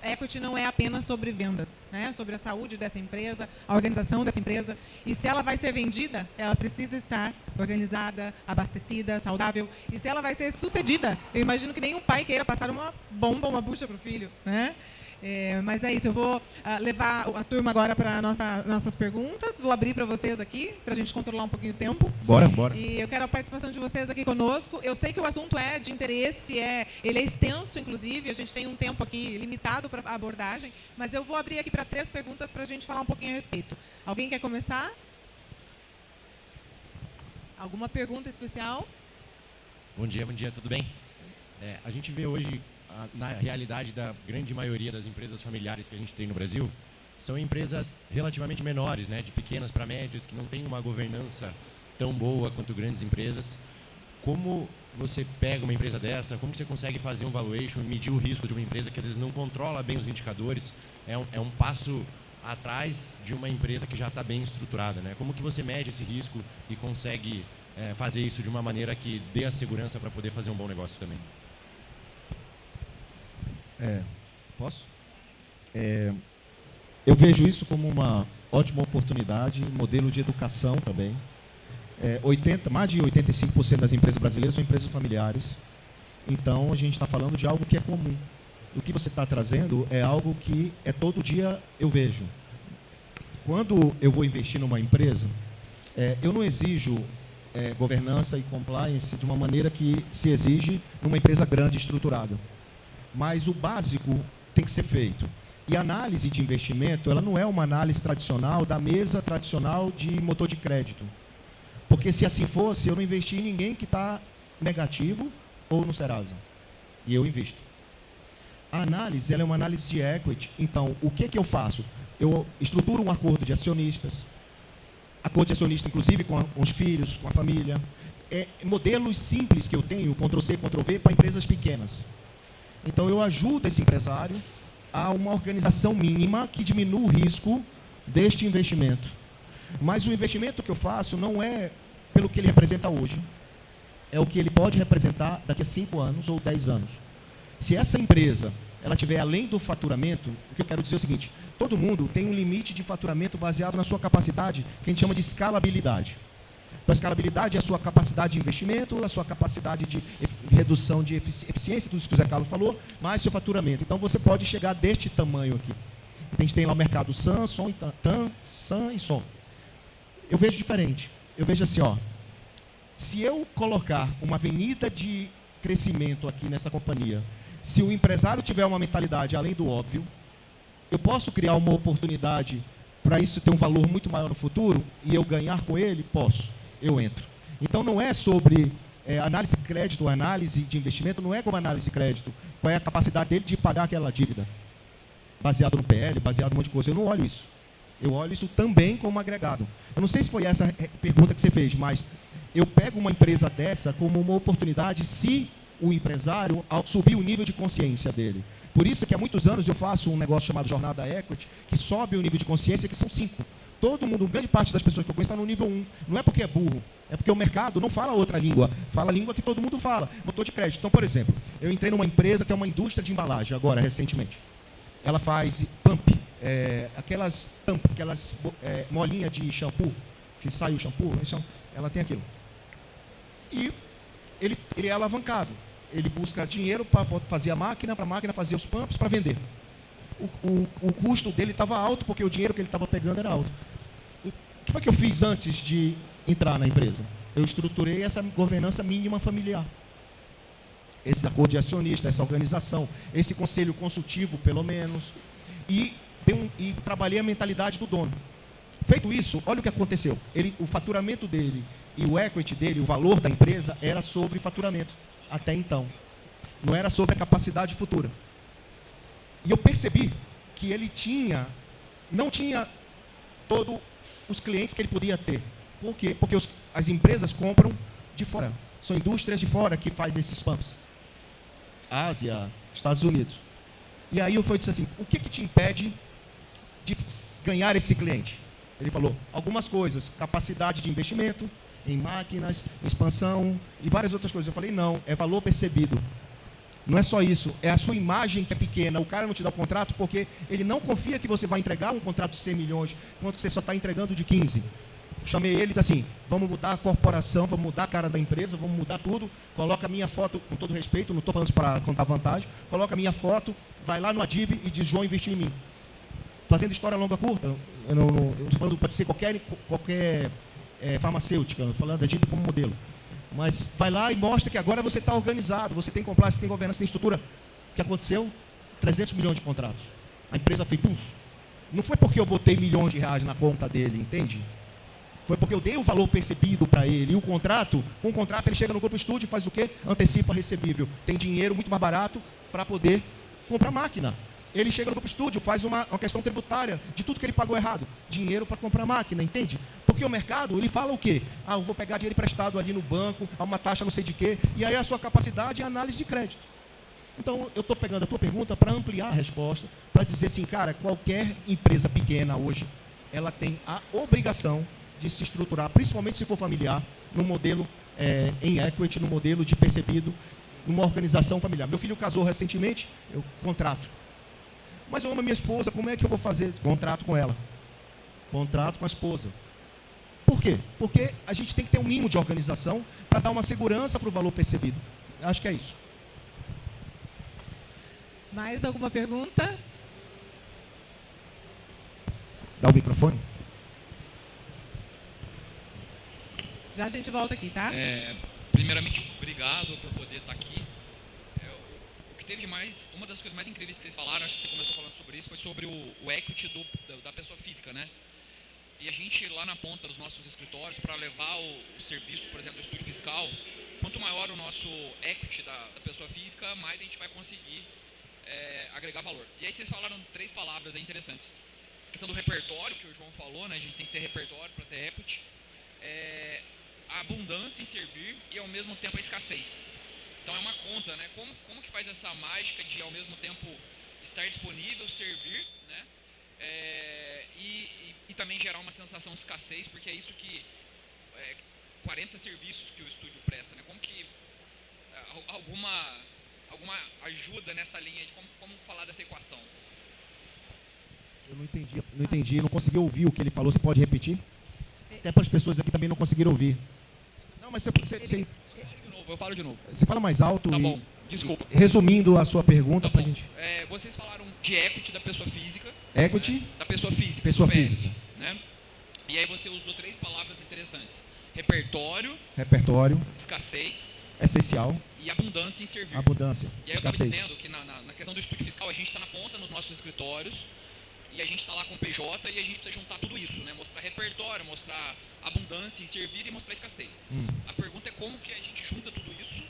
S2: equity não é apenas sobre vendas, né? Sobre a saúde dessa empresa, a organização dessa empresa. E se ela vai ser vendida, ela precisa estar organizada, abastecida, saudável. E se ela vai ser sucedida, eu imagino que nenhum pai queira passar uma bomba, uma bucha para o filho, né? Mas é isso, eu vou levar a turma agora para nossas perguntas, vou abrir para vocês aqui, para a gente controlar um pouquinho o tempo.
S1: Bora.
S2: E eu quero a participação de vocês aqui conosco. Eu sei que o assunto é de interesse, ele é extenso, inclusive, a gente tem um tempo aqui limitado para a abordagem, mas eu vou abrir aqui para 3 perguntas para a gente falar um pouquinho a respeito. Alguém quer começar? Alguma pergunta especial?
S4: Bom dia, tudo bem? A gente vê hoje, na realidade da grande maioria das empresas familiares que a gente tem no Brasil, são empresas relativamente menores, né, de pequenas para médias, que não têm uma governança tão boa quanto grandes empresas. Como você pega uma empresa dessa, como você consegue fazer um valuation, medir o risco de uma empresa que às vezes não controla bem os indicadores, é um passo atrás de uma empresa que já está bem estruturada, né? Como que você mede esse risco e consegue fazer isso de uma maneira que dê a segurança para poder fazer um bom negócio também?
S1: Posso? Eu vejo isso como uma ótima oportunidade, modelo de educação também. Mais de 85% das empresas brasileiras são empresas familiares. Então, a gente está falando de algo que é comum. O que você está trazendo é algo que todo dia eu vejo. Quando eu vou investir numa empresa, eu não exijo governança e compliance de uma maneira que se exige numa empresa grande e estruturada. Mas o básico tem que ser feito. E a análise de investimento, ela não é uma análise tradicional da mesa tradicional de motor de crédito. Porque se assim fosse, eu não investi em ninguém que está negativo ou no Serasa. E eu invisto. A análise, ela é uma análise de equity. Então, o que eu faço? Eu estruturo um acordo de acionistas, acordo de acionista, inclusive, com os filhos, com a família. Modelos simples que eu tenho, Ctrl-C, Ctrl-V, para empresas pequenas. Então, eu ajudo esse empresário a uma organização mínima que diminua o risco deste investimento. Mas o investimento que eu faço não é pelo que ele representa hoje. É o que ele pode representar daqui a 5 anos ou 10 anos. Se essa empresa ela tiver além do faturamento, o que eu quero dizer é o seguinte: todo mundo tem um limite de faturamento baseado na sua capacidade, que a gente chama de escalabilidade. Então, a escalabilidade é a sua capacidade de investimento, a sua capacidade de redução de eficiência, tudo isso que o Zé Carlos falou, mais seu faturamento. Então, você pode chegar deste tamanho aqui. A gente tem lá o mercado SAM, SOM e TAM, SAM e SOM. Eu vejo diferente. Eu vejo assim, ó, se eu colocar uma avenida de crescimento aqui nessa companhia, se o empresário tiver uma mentalidade além do óbvio, eu posso criar uma oportunidade para isso ter um valor muito maior no futuro e eu ganhar com ele? Posso. Eu entro. Então, não é sobre análise de crédito, análise de investimento, não é como análise de crédito. Qual é a capacidade dele de pagar aquela dívida? Baseado no PL, baseado em um monte de coisa. Eu não olho isso. Eu olho isso também como agregado. Eu não sei se foi essa pergunta que você fez, mas eu pego uma empresa dessa como uma oportunidade se o empresário subir o nível de consciência dele. Por isso que há muitos anos eu faço um negócio chamado Jornada Equity, que sobe o nível de consciência, que são 5. Todo mundo, grande parte das pessoas que eu conheço está no nível 1. Não é porque é burro, é porque o mercado não fala outra língua, fala a língua que todo mundo fala, motor de crédito. Então, por exemplo, eu entrei numa empresa que é uma indústria de embalagem, agora, recentemente. Ela faz pump, aquelas molinhas de shampoo, que sai o shampoo, ela tem aquilo. E ele é alavancado. Ele busca dinheiro para fazer a máquina, para a máquina fazer os pumps, para vender. O custo dele estava alto, porque o dinheiro que ele estava pegando era alto. O que foi que eu fiz antes de entrar na empresa? Eu estruturei essa governança mínima familiar. Esse acordo de acionista, essa organização, esse conselho consultivo, pelo menos, e trabalhei a mentalidade do dono. Feito isso, olha o que aconteceu. O faturamento dele e o equity dele, o valor da empresa, era sobre faturamento, até então. Não era sobre a capacidade futura. E eu percebi que ele não tinha todos os clientes que ele podia ter. Por quê? Porque as empresas compram de fora. São indústrias de fora que fazem esses pumps. Ásia, Estados Unidos. E aí eu disse assim, o que te impede de ganhar esse cliente? Ele falou, algumas coisas, capacidade de investimento em máquinas, expansão e várias outras coisas. Eu falei, não, é valor percebido. Não é só isso, é a sua imagem que é pequena. O cara não te dá o contrato porque ele não confia que você vai entregar um contrato de 100 milhões, enquanto você só está entregando de 15. Chamei eles assim, vamos mudar a corporação, vamos mudar a cara da empresa, vamos mudar tudo. Coloca a minha foto, com todo respeito, não estou falando isso para contar vantagem, coloca a minha foto, vai lá no Adib e diz, João investiu em mim. Fazendo história longa curta, eu estou falando, pode ser qualquer farmacêutica, falando da Adib como modelo. Mas vai lá e mostra que agora você está organizado, você tem compliance, você tem governança, tem estrutura. O que aconteceu? 300 milhões de contratos. A empresa fez, pum. Não foi porque eu botei milhões de reais na conta dele, entende? Foi porque eu dei o valor percebido para ele. E com o contrato ele chega no grupo estúdio e faz o quê? Antecipa recebível. Tem dinheiro muito mais barato para poder comprar máquina. Ele chega no grupo estúdio, faz uma questão tributária de tudo que ele pagou errado. Dinheiro para comprar máquina, entende? Porque o mercado, ele fala o quê? Eu vou pegar dinheiro emprestado ali no banco, a uma taxa não sei de quê, e aí a sua capacidade é análise de crédito. Então, eu estou pegando a tua pergunta para ampliar a resposta, para dizer assim, cara, qualquer empresa pequena hoje, ela tem a obrigação de se estruturar, principalmente se for familiar, no modelo em equity, no modelo de percebido, numa organização familiar. Meu filho casou recentemente, eu contrato. Mas eu amo a minha esposa, como é que eu vou fazer? Contrato com ela. Contrato com a esposa. Por quê? Porque a gente tem que ter um mínimo de organização para dar uma segurança para o valor percebido. Acho que é isso.
S2: Mais alguma pergunta?
S1: Dá o microfone.
S2: Já a gente volta aqui, tá?
S5: Primeiramente, obrigado por poder estar aqui. O que teve de mais, uma das coisas mais incríveis que vocês falaram, acho que você começou falando sobre isso, foi sobre o equity da pessoa física, né? E a gente lá na ponta dos nossos escritórios, para levar o serviço, por exemplo, do estúdio fiscal, quanto maior o nosso equity da pessoa física, mais a gente vai conseguir agregar valor. E aí vocês falaram 3 palavras aí interessantes. A questão do repertório, que o João falou, né? A gente tem que ter repertório para ter equity. A abundância em servir e ao mesmo tempo a escassez. Então é uma conta, né? Como que faz essa mágica de ao mesmo tempo estar disponível, servir, né? E também gerar uma sensação de escassez, porque é isso que 40 serviços que o estúdio presta, né? Como que alguma ajuda nessa linha de como falar dessa equação?
S1: Eu não entendi, não consegui ouvir o que ele falou. Você pode repetir? Até para as pessoas aqui também não conseguiram ouvir. Não, mas
S5: Eu falo de novo.
S1: Você fala mais alto.
S5: Tá bom, desculpa.
S1: Resumindo a sua pergunta
S5: Tá
S1: para a
S5: bom.
S1: gente.
S5: Vocês falaram de equity da pessoa física.
S1: Equity?
S5: Né? Da pessoa física.
S1: Pessoa
S5: do PF,
S1: física.
S5: Né? E aí você usou 3 palavras interessantes. Repertório, escassez,
S1: essencial,
S5: e abundância em servir.
S1: abundância,
S5: E aí eu estava
S1: escassez.
S5: dizendo que na questão do estúdio fiscal a gente está na ponta nos nossos escritórios e a gente está lá com o PJ e a gente precisa juntar tudo isso, né? Mostrar repertório, mostrar abundância em servir e mostrar escassez. A pergunta é como que a gente junta tudo isso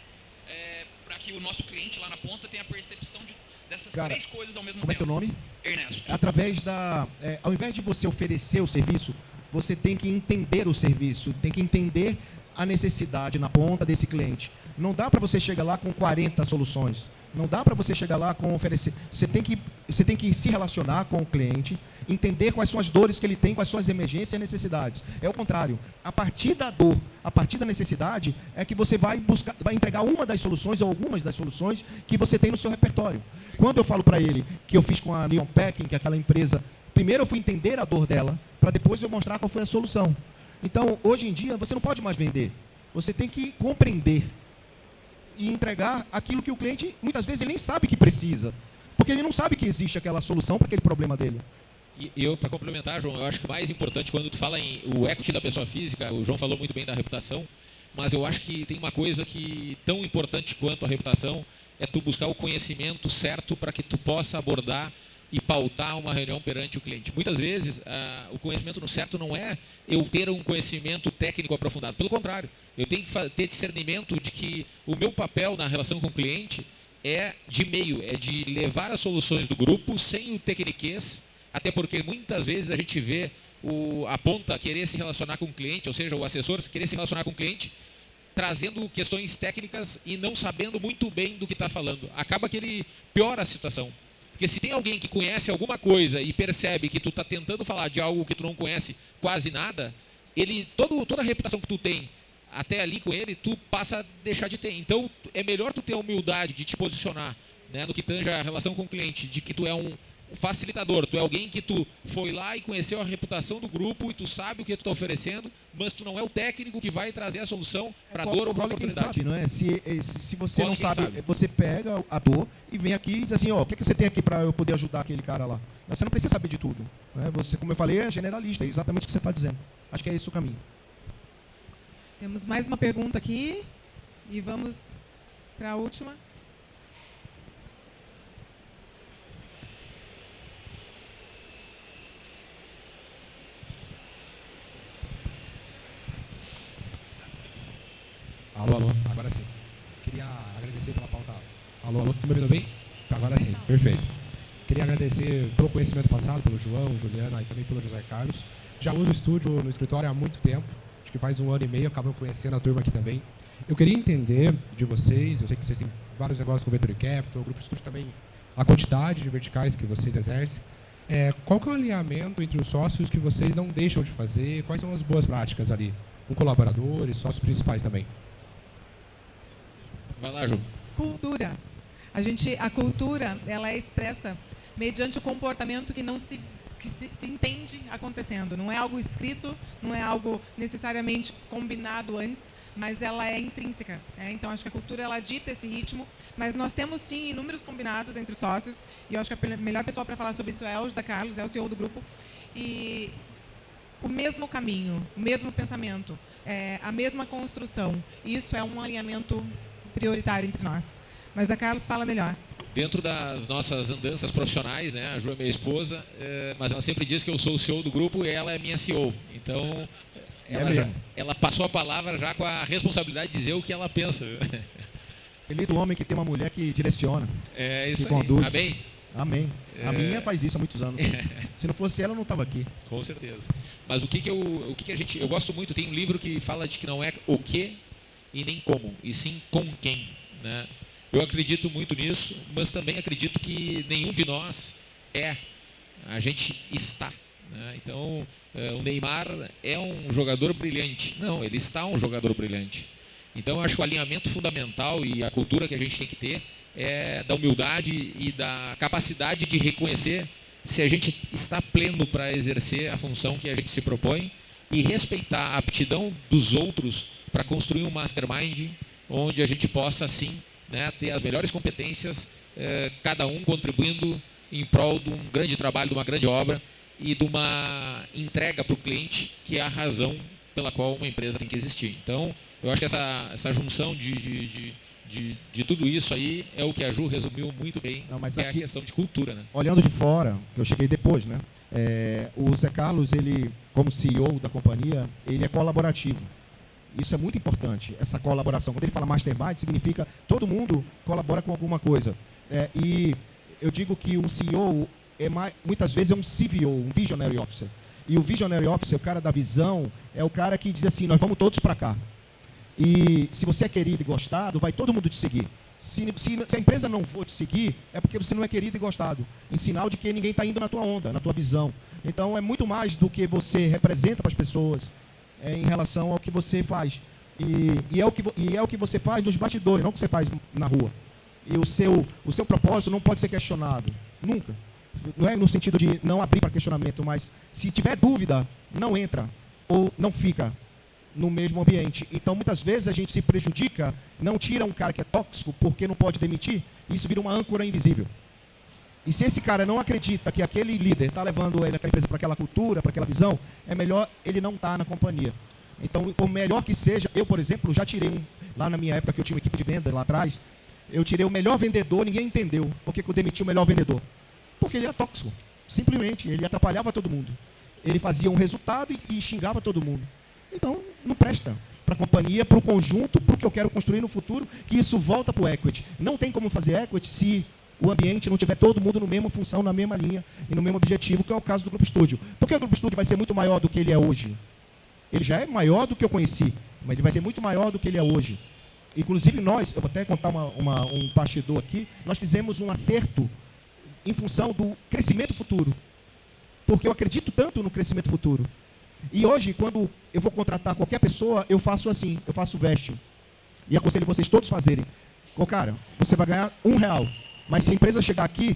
S5: para que o nosso cliente lá na ponta tenha a percepção dessas 3 coisas ao mesmo
S1: Como
S5: tempo.
S1: é teu nome?
S5: Ernesto.
S1: Através ao invés de você oferecer o serviço, você tem que entender o serviço, tem que entender a necessidade na ponta desse cliente. Não dá para você chegar lá com 40 soluções. Não dá para você chegar lá com oferecer. Você tem que se relacionar com o cliente, entender quais são as dores que ele tem, quais são as emergências e necessidades. É o contrário. A partir da dor, a partir da necessidade, é que você vai entregar uma das soluções ou algumas das soluções que você tem no seu repertório. Quando eu falo para ele que eu fiz com a Neon Packing, que é aquela empresa, primeiro eu fui entender a dor dela, para depois eu mostrar qual foi a solução. Então, hoje em dia, você não pode mais vender. Você tem que compreender e entregar aquilo que o cliente, muitas vezes, ele nem sabe que precisa. Porque ele não sabe que existe aquela solução para aquele problema dele.
S3: E eu, para complementar, João, eu acho que o mais importante quando tu fala em o equity da pessoa física, o João falou muito bem da reputação, mas eu acho que tem uma coisa que tão importante quanto a reputação, é tu buscar o conhecimento certo para que tu possa abordar e pautar uma reunião perante o cliente. Muitas vezes, o conhecimento no certo não é eu ter um conhecimento técnico aprofundado. Pelo contrário, eu tenho que ter discernimento de que o meu papel na relação com o cliente é de meio, é de levar as soluções do grupo sem o tecniquez, até porque muitas vezes a gente vê a ponta querer se relacionar com o cliente, ou seja, o assessor querer se relacionar com o cliente, trazendo questões técnicas e não sabendo muito bem do que está falando. Acaba que ele piora a situação. Porque se tem alguém que conhece alguma coisa e percebe que tu está tentando falar de algo que tu não conhece quase nada, toda a reputação que tu tem até ali com ele, tu passa a deixar de ter. Então, é melhor tu ter a humildade de te posicionar, né, no que tange a relação com o cliente, de que tu é um facilitador, tu é alguém que tu foi lá e conheceu a reputação do grupo e tu sabe o que tu está oferecendo, mas tu não é o técnico que vai trazer a solução para a dor ou para a oportunidade.
S1: Sabe, não é? Se você não sabe,
S3: sabe,
S1: você pega a dor e vem aqui e diz assim, ó, o que você tem aqui para eu poder ajudar aquele cara lá? Você não precisa saber de tudo. Né? Você, como eu falei, é generalista, é exatamente o que você está dizendo. Acho que é esse o caminho.
S2: Temos mais uma pergunta aqui e vamos para a última.
S6: Alô, agora sim. Queria agradecer pela pauta. Alô, estão me ouvindo bem? Agora sim, perfeito. Queria agradecer pelo conhecimento passado, pelo João, Juliana e também pelo José Carlos. Já uso o estúdio no escritório há muito tempo, acho que faz 1 ano e meio, acabam conhecendo a turma aqui também. Eu queria entender de vocês, eu sei que vocês têm vários negócios com o Venture Capital, o Grupo Estúdio também, a quantidade de verticais que vocês exercem. Qual que é o alinhamento entre os sócios que vocês não deixam de fazer? Quais são as boas práticas ali? Com colaboradores, sócios principais também.
S3: Vai lá, Ju.
S2: Cultura. A cultura, ela é expressa mediante o comportamento que se entende acontecendo. Não é algo escrito, não é algo necessariamente combinado antes, mas ela é intrínseca. Então, acho que a cultura, ela dita esse ritmo, mas nós temos, sim, inúmeros combinados entre os sócios, e eu acho que a melhor pessoa para falar sobre isso é o José Carlos, é o CEO do grupo, e o mesmo caminho, o mesmo pensamento. a mesma construção. Isso é um alinhamento prioritário entre nós. Mas o Zé Carlos fala melhor.
S3: Dentro das nossas andanças profissionais, né, a Ju é minha esposa, mas ela sempre diz que eu sou o CEO do grupo e ela é minha CEO. Então, ela passou a palavra já com a responsabilidade de dizer o que ela pensa.
S1: Feliz do homem que tem uma mulher que direciona,
S3: Isso
S1: que
S3: aí.
S1: conduz.
S3: Amém?
S1: Amém. A minha faz isso há muitos anos. Se não fosse ela, eu não estava aqui.
S3: Com certeza. Mas o que a gente... Eu gosto muito, tem um livro que fala de que não é o que e nem como, e sim com quem, né? Eu acredito muito nisso, mas também acredito que nenhum de nós a gente está, né? Então, o Neymar é um jogador brilhante. Não, ele está um jogador brilhante. Então, eu acho que o alinhamento fundamental e a cultura que a gente tem que ter é da humildade e da capacidade de reconhecer se a gente está pleno para exercer a função que a gente se propõe e respeitar a aptidão dos outros para construir um mastermind onde a gente possa, assim, né, ter as melhores competências, cada um contribuindo em prol de um grande trabalho, de uma grande obra e de uma entrega para o cliente, que é a razão pela qual uma empresa tem que existir. Então, eu acho que essa junção de tudo isso aí é o que a Ju resumiu muito bem, que é a questão de cultura, né?
S1: Olhando de fora, que eu cheguei depois, né? O Zé Carlos, ele, como CEO da companhia, ele é colaborativo. Isso é muito importante, essa colaboração. Quando ele fala mastermind, significa todo mundo colabora com alguma coisa. E eu digo que um CEO, muitas vezes, é um CVO, um Visionary Officer. E o Visionary Officer, o cara da visão, é o cara que diz assim, nós vamos todos para cá. E se você é querido e gostado, vai todo mundo te seguir. Se a empresa não for te seguir, é porque você não é querido e gostado. Em sinal de que ninguém está indo na tua onda, na tua visão. Então, é muito mais do que você representa para as pessoas em relação ao que você faz. E é o que você faz nos bastidores, não o que você faz na rua. E o seu propósito não pode ser questionado. Nunca. Não é no sentido de não abrir para questionamento, mas se tiver dúvida, não entra ou não fica no mesmo ambiente. Então, muitas vezes, a gente se prejudica, não tira um cara que é tóxico porque não pode demitir, isso vira uma âncora invisível. E se esse cara não acredita que aquele líder está levando ele, aquela empresa, para aquela cultura, para aquela visão, é melhor ele não estar na companhia. Então, por melhor que seja, eu, por exemplo, já tirei lá na minha época que eu tinha uma equipe de venda lá atrás, eu tirei o melhor vendedor, ninguém entendeu por que eu demiti o melhor vendedor. Porque ele era tóxico, simplesmente, ele atrapalhava todo mundo. Ele fazia um resultado e xingava todo mundo. Então, não presta para a companhia, para o conjunto, para o que eu quero construir no futuro, que isso volta para o equity. Não tem como fazer equity se o ambiente não tiver todo mundo na mesma função, na mesma linha e no mesmo objetivo, que é o caso do Grupo Estúdio. Por que o Grupo Estúdio vai ser muito maior do que ele é hoje? Ele já é maior do que eu conheci, mas ele vai ser muito maior do que ele é hoje. Inclusive nós, eu vou até contar um bastidor aqui, nós fizemos um acerto em função do crescimento futuro. Porque eu acredito tanto no crescimento futuro. E hoje, quando eu vou contratar qualquer pessoa, eu faço assim, eu faço vesting. E aconselho vocês todos fazerem. Cara, você vai ganhar R$1. Mas se a empresa chegar aqui,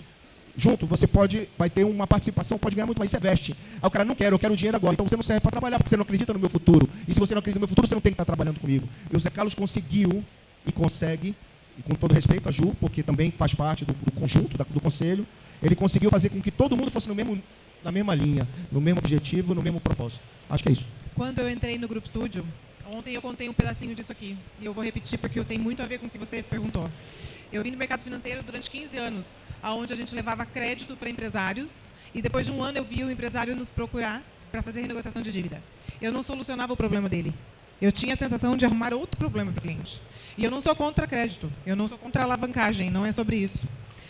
S1: junto, você vai ter uma participação, pode ganhar muito, mas isso é veste. Aí o cara, não quero, eu quero o dinheiro agora. Então você não serve para trabalhar, porque você não acredita no meu futuro. E se você não acredita no meu futuro, você não tem que estar trabalhando comigo. E o Zé Carlos conseguiu e consegue, e com todo respeito a Ju, porque também faz parte do conjunto, do conselho, ele conseguiu fazer com que todo mundo fosse na mesma linha, no mesmo objetivo, no mesmo propósito. Acho que é isso.
S2: Quando eu entrei no Grupo Estúdio, ontem eu contei um pedacinho disso aqui. E eu vou repetir porque tem muito a ver com o que você perguntou. Eu vim no mercado financeiro durante 15 anos, onde a gente levava crédito para empresários e depois de um ano eu vi o empresário nos procurar para fazer renegociação de dívida. Eu não solucionava o problema dele. Eu tinha a sensação de arrumar outro problema para o cliente. E eu não sou contra crédito, eu não sou contra alavancagem, não é sobre isso.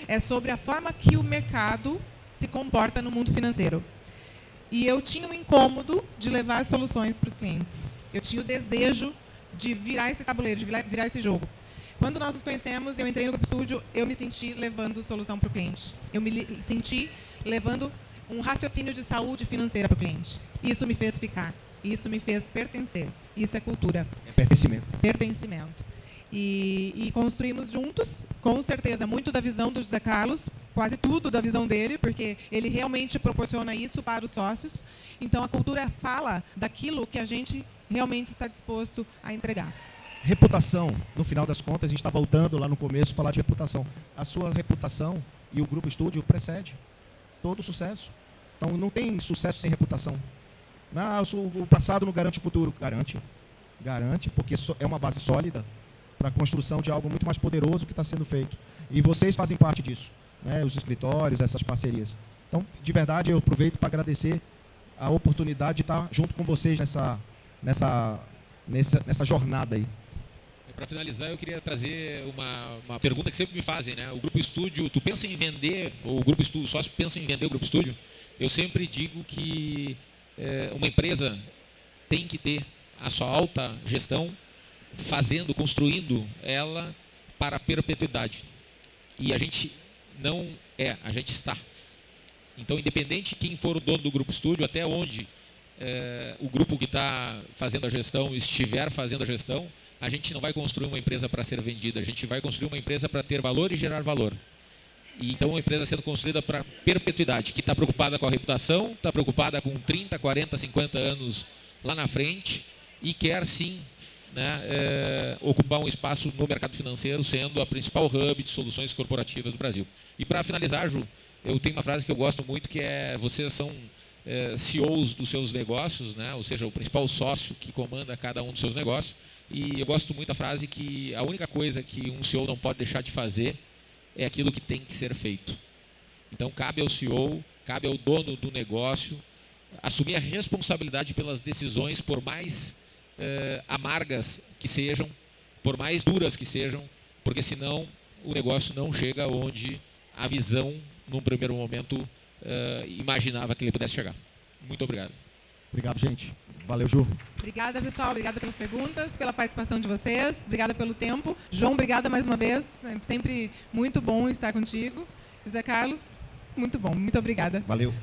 S2: É sobre a forma que o mercado se comporta no mundo financeiro. E eu tinha um incômodo de levar soluções para os clientes. Eu tinha o desejo de virar esse tabuleiro, de virar esse jogo. Quando nós nos conhecemos, eu entrei no Grupo Estúdio, eu me senti levando solução para o cliente. Eu me senti levando um raciocínio de saúde financeira para o cliente. Isso me fez ficar. Isso me fez pertencer. Isso é cultura.
S1: É pertencimento.
S2: Pertencimento. E construímos juntos, com certeza, muito da visão do José Carlos, quase tudo da visão dele, porque ele realmente proporciona isso para os sócios. Então, a cultura fala daquilo que a gente realmente está disposto a entregar.
S1: Reputação, no final das contas, a gente está voltando lá no começo a falar de reputação. A sua reputação e o Grupo Estúdio precede todo sucesso. Então, não tem sucesso sem reputação. O passado não garante o futuro. Garante. garante, porque é uma base sólida para a construção de algo muito mais poderoso que está sendo feito. E vocês fazem parte disso, né? Os escritórios, essas parcerias. Então, de verdade, eu aproveito para agradecer a oportunidade de estar junto com vocês nessa jornada aí.
S3: Para finalizar, eu queria trazer uma pergunta que sempre me fazem, né? O Grupo Estúdio, tu pensa em vender, ou o Grupo Estúdio, o sócio pensa em vender o Grupo Estúdio? Eu sempre digo que uma empresa tem que ter a sua alta gestão construindo ela para a perpetuidade. E a gente não a gente está. Então, independente de quem for o dono do Grupo Estúdio, até onde o grupo que está fazendo a gestão estiver fazendo a gestão, a gente não vai construir uma empresa para ser vendida, a gente vai construir uma empresa para ter valor e gerar valor. E então, uma empresa sendo construída para perpetuidade, que está preocupada com a reputação, está preocupada com 30, 40, 50 anos lá na frente e quer sim, né, ocupar um espaço no mercado financeiro, sendo a principal hub de soluções corporativas do Brasil. E para finalizar, Ju, eu tenho uma frase que eu gosto muito, que é: vocês são CEOs dos seus negócios, né? Ou seja, o principal sócio que comanda cada um dos seus negócios. E eu gosto muito da frase que a única coisa que um CEO não pode deixar de fazer é aquilo que tem que ser feito. Então, cabe ao CEO, cabe ao dono do negócio assumir a responsabilidade pelas decisões, por mais amargas que sejam, por mais duras que sejam, porque senão o negócio não chega onde a visão, num primeiro momento, imaginava que ele pudesse chegar. Muito obrigado.
S1: Obrigado, gente. Valeu, Ju.
S2: Obrigada, pessoal. Obrigada pelas perguntas, pela participação de vocês. Obrigada pelo tempo. João, obrigada mais uma vez. É sempre muito bom estar contigo. José Carlos, muito bom. Muito obrigada.
S1: Valeu.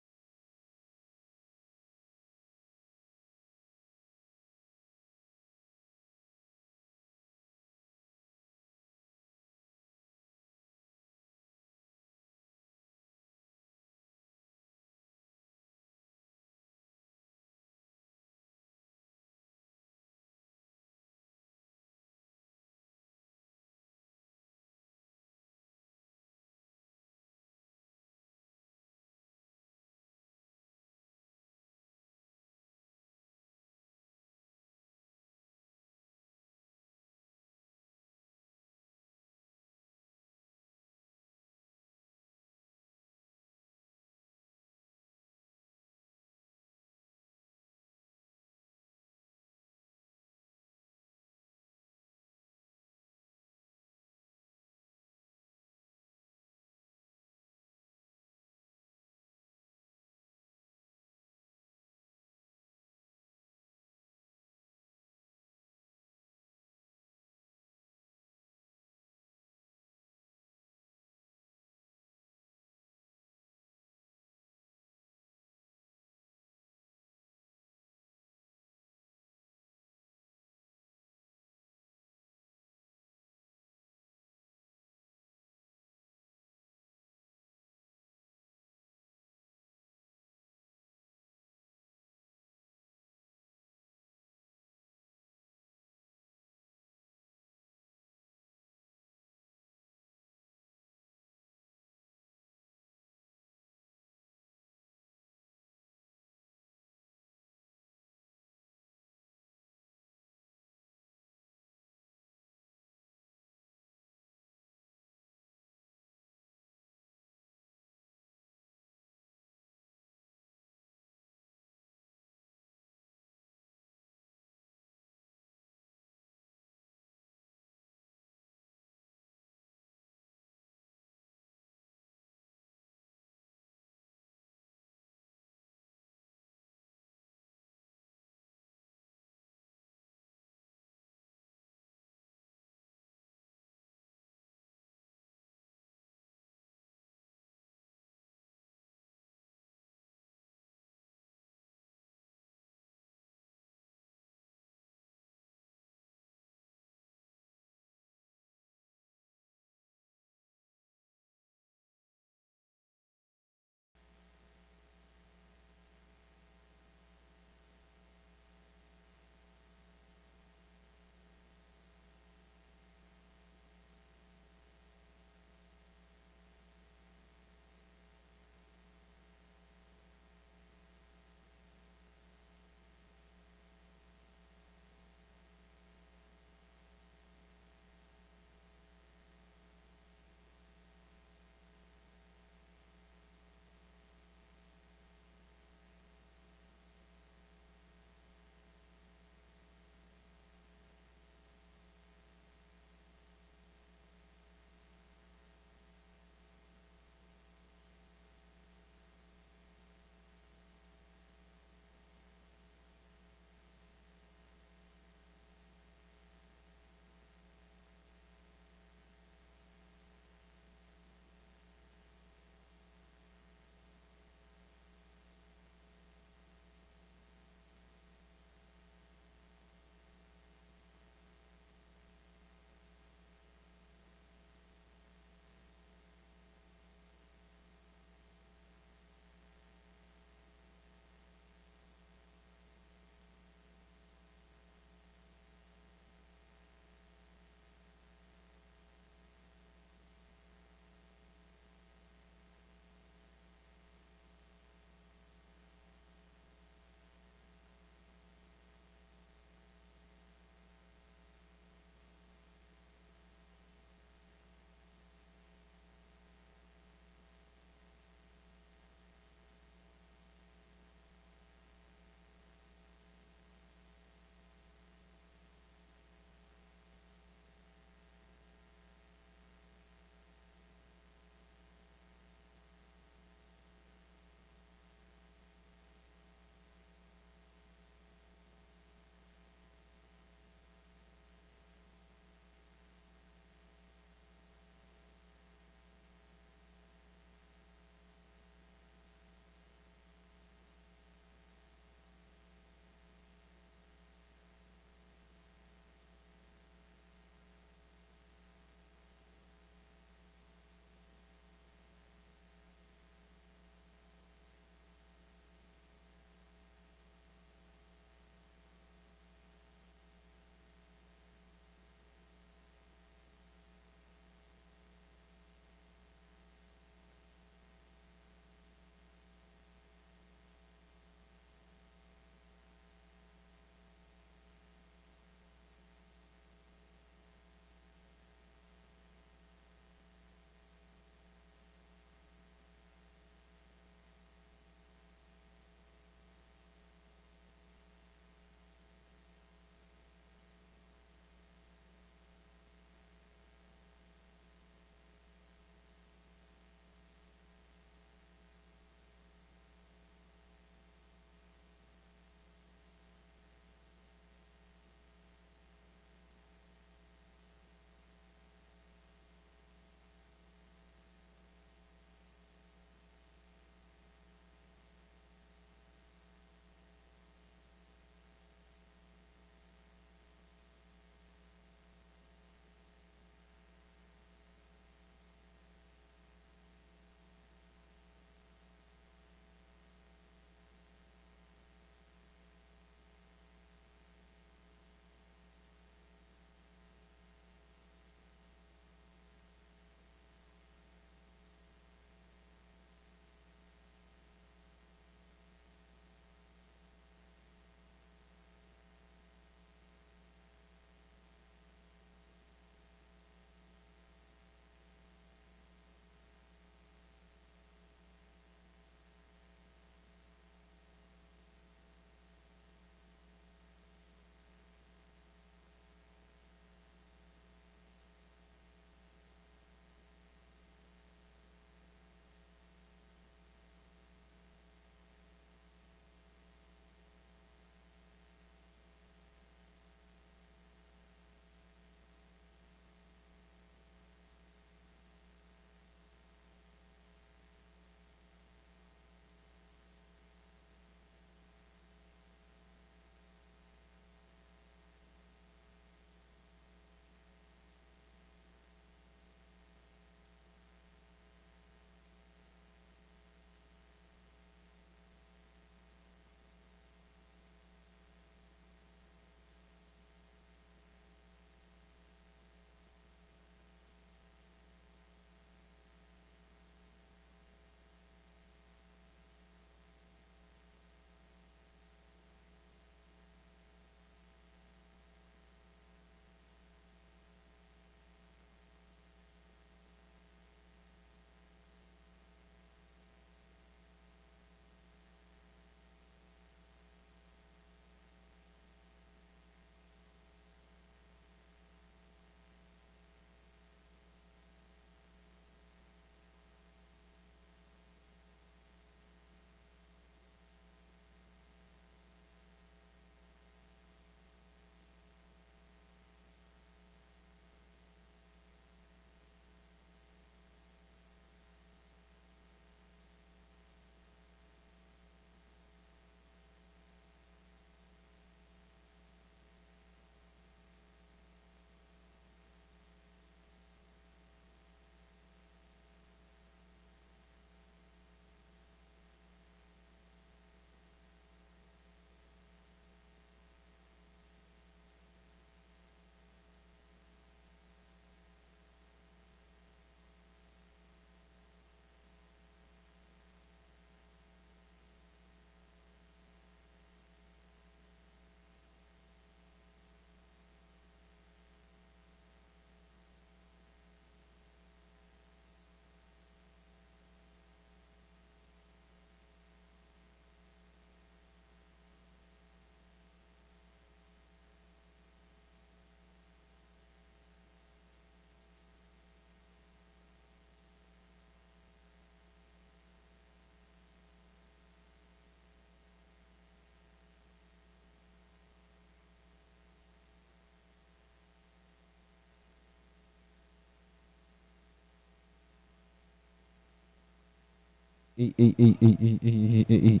S7: ei, ei, ei, ei, ei, ei, ei, ei.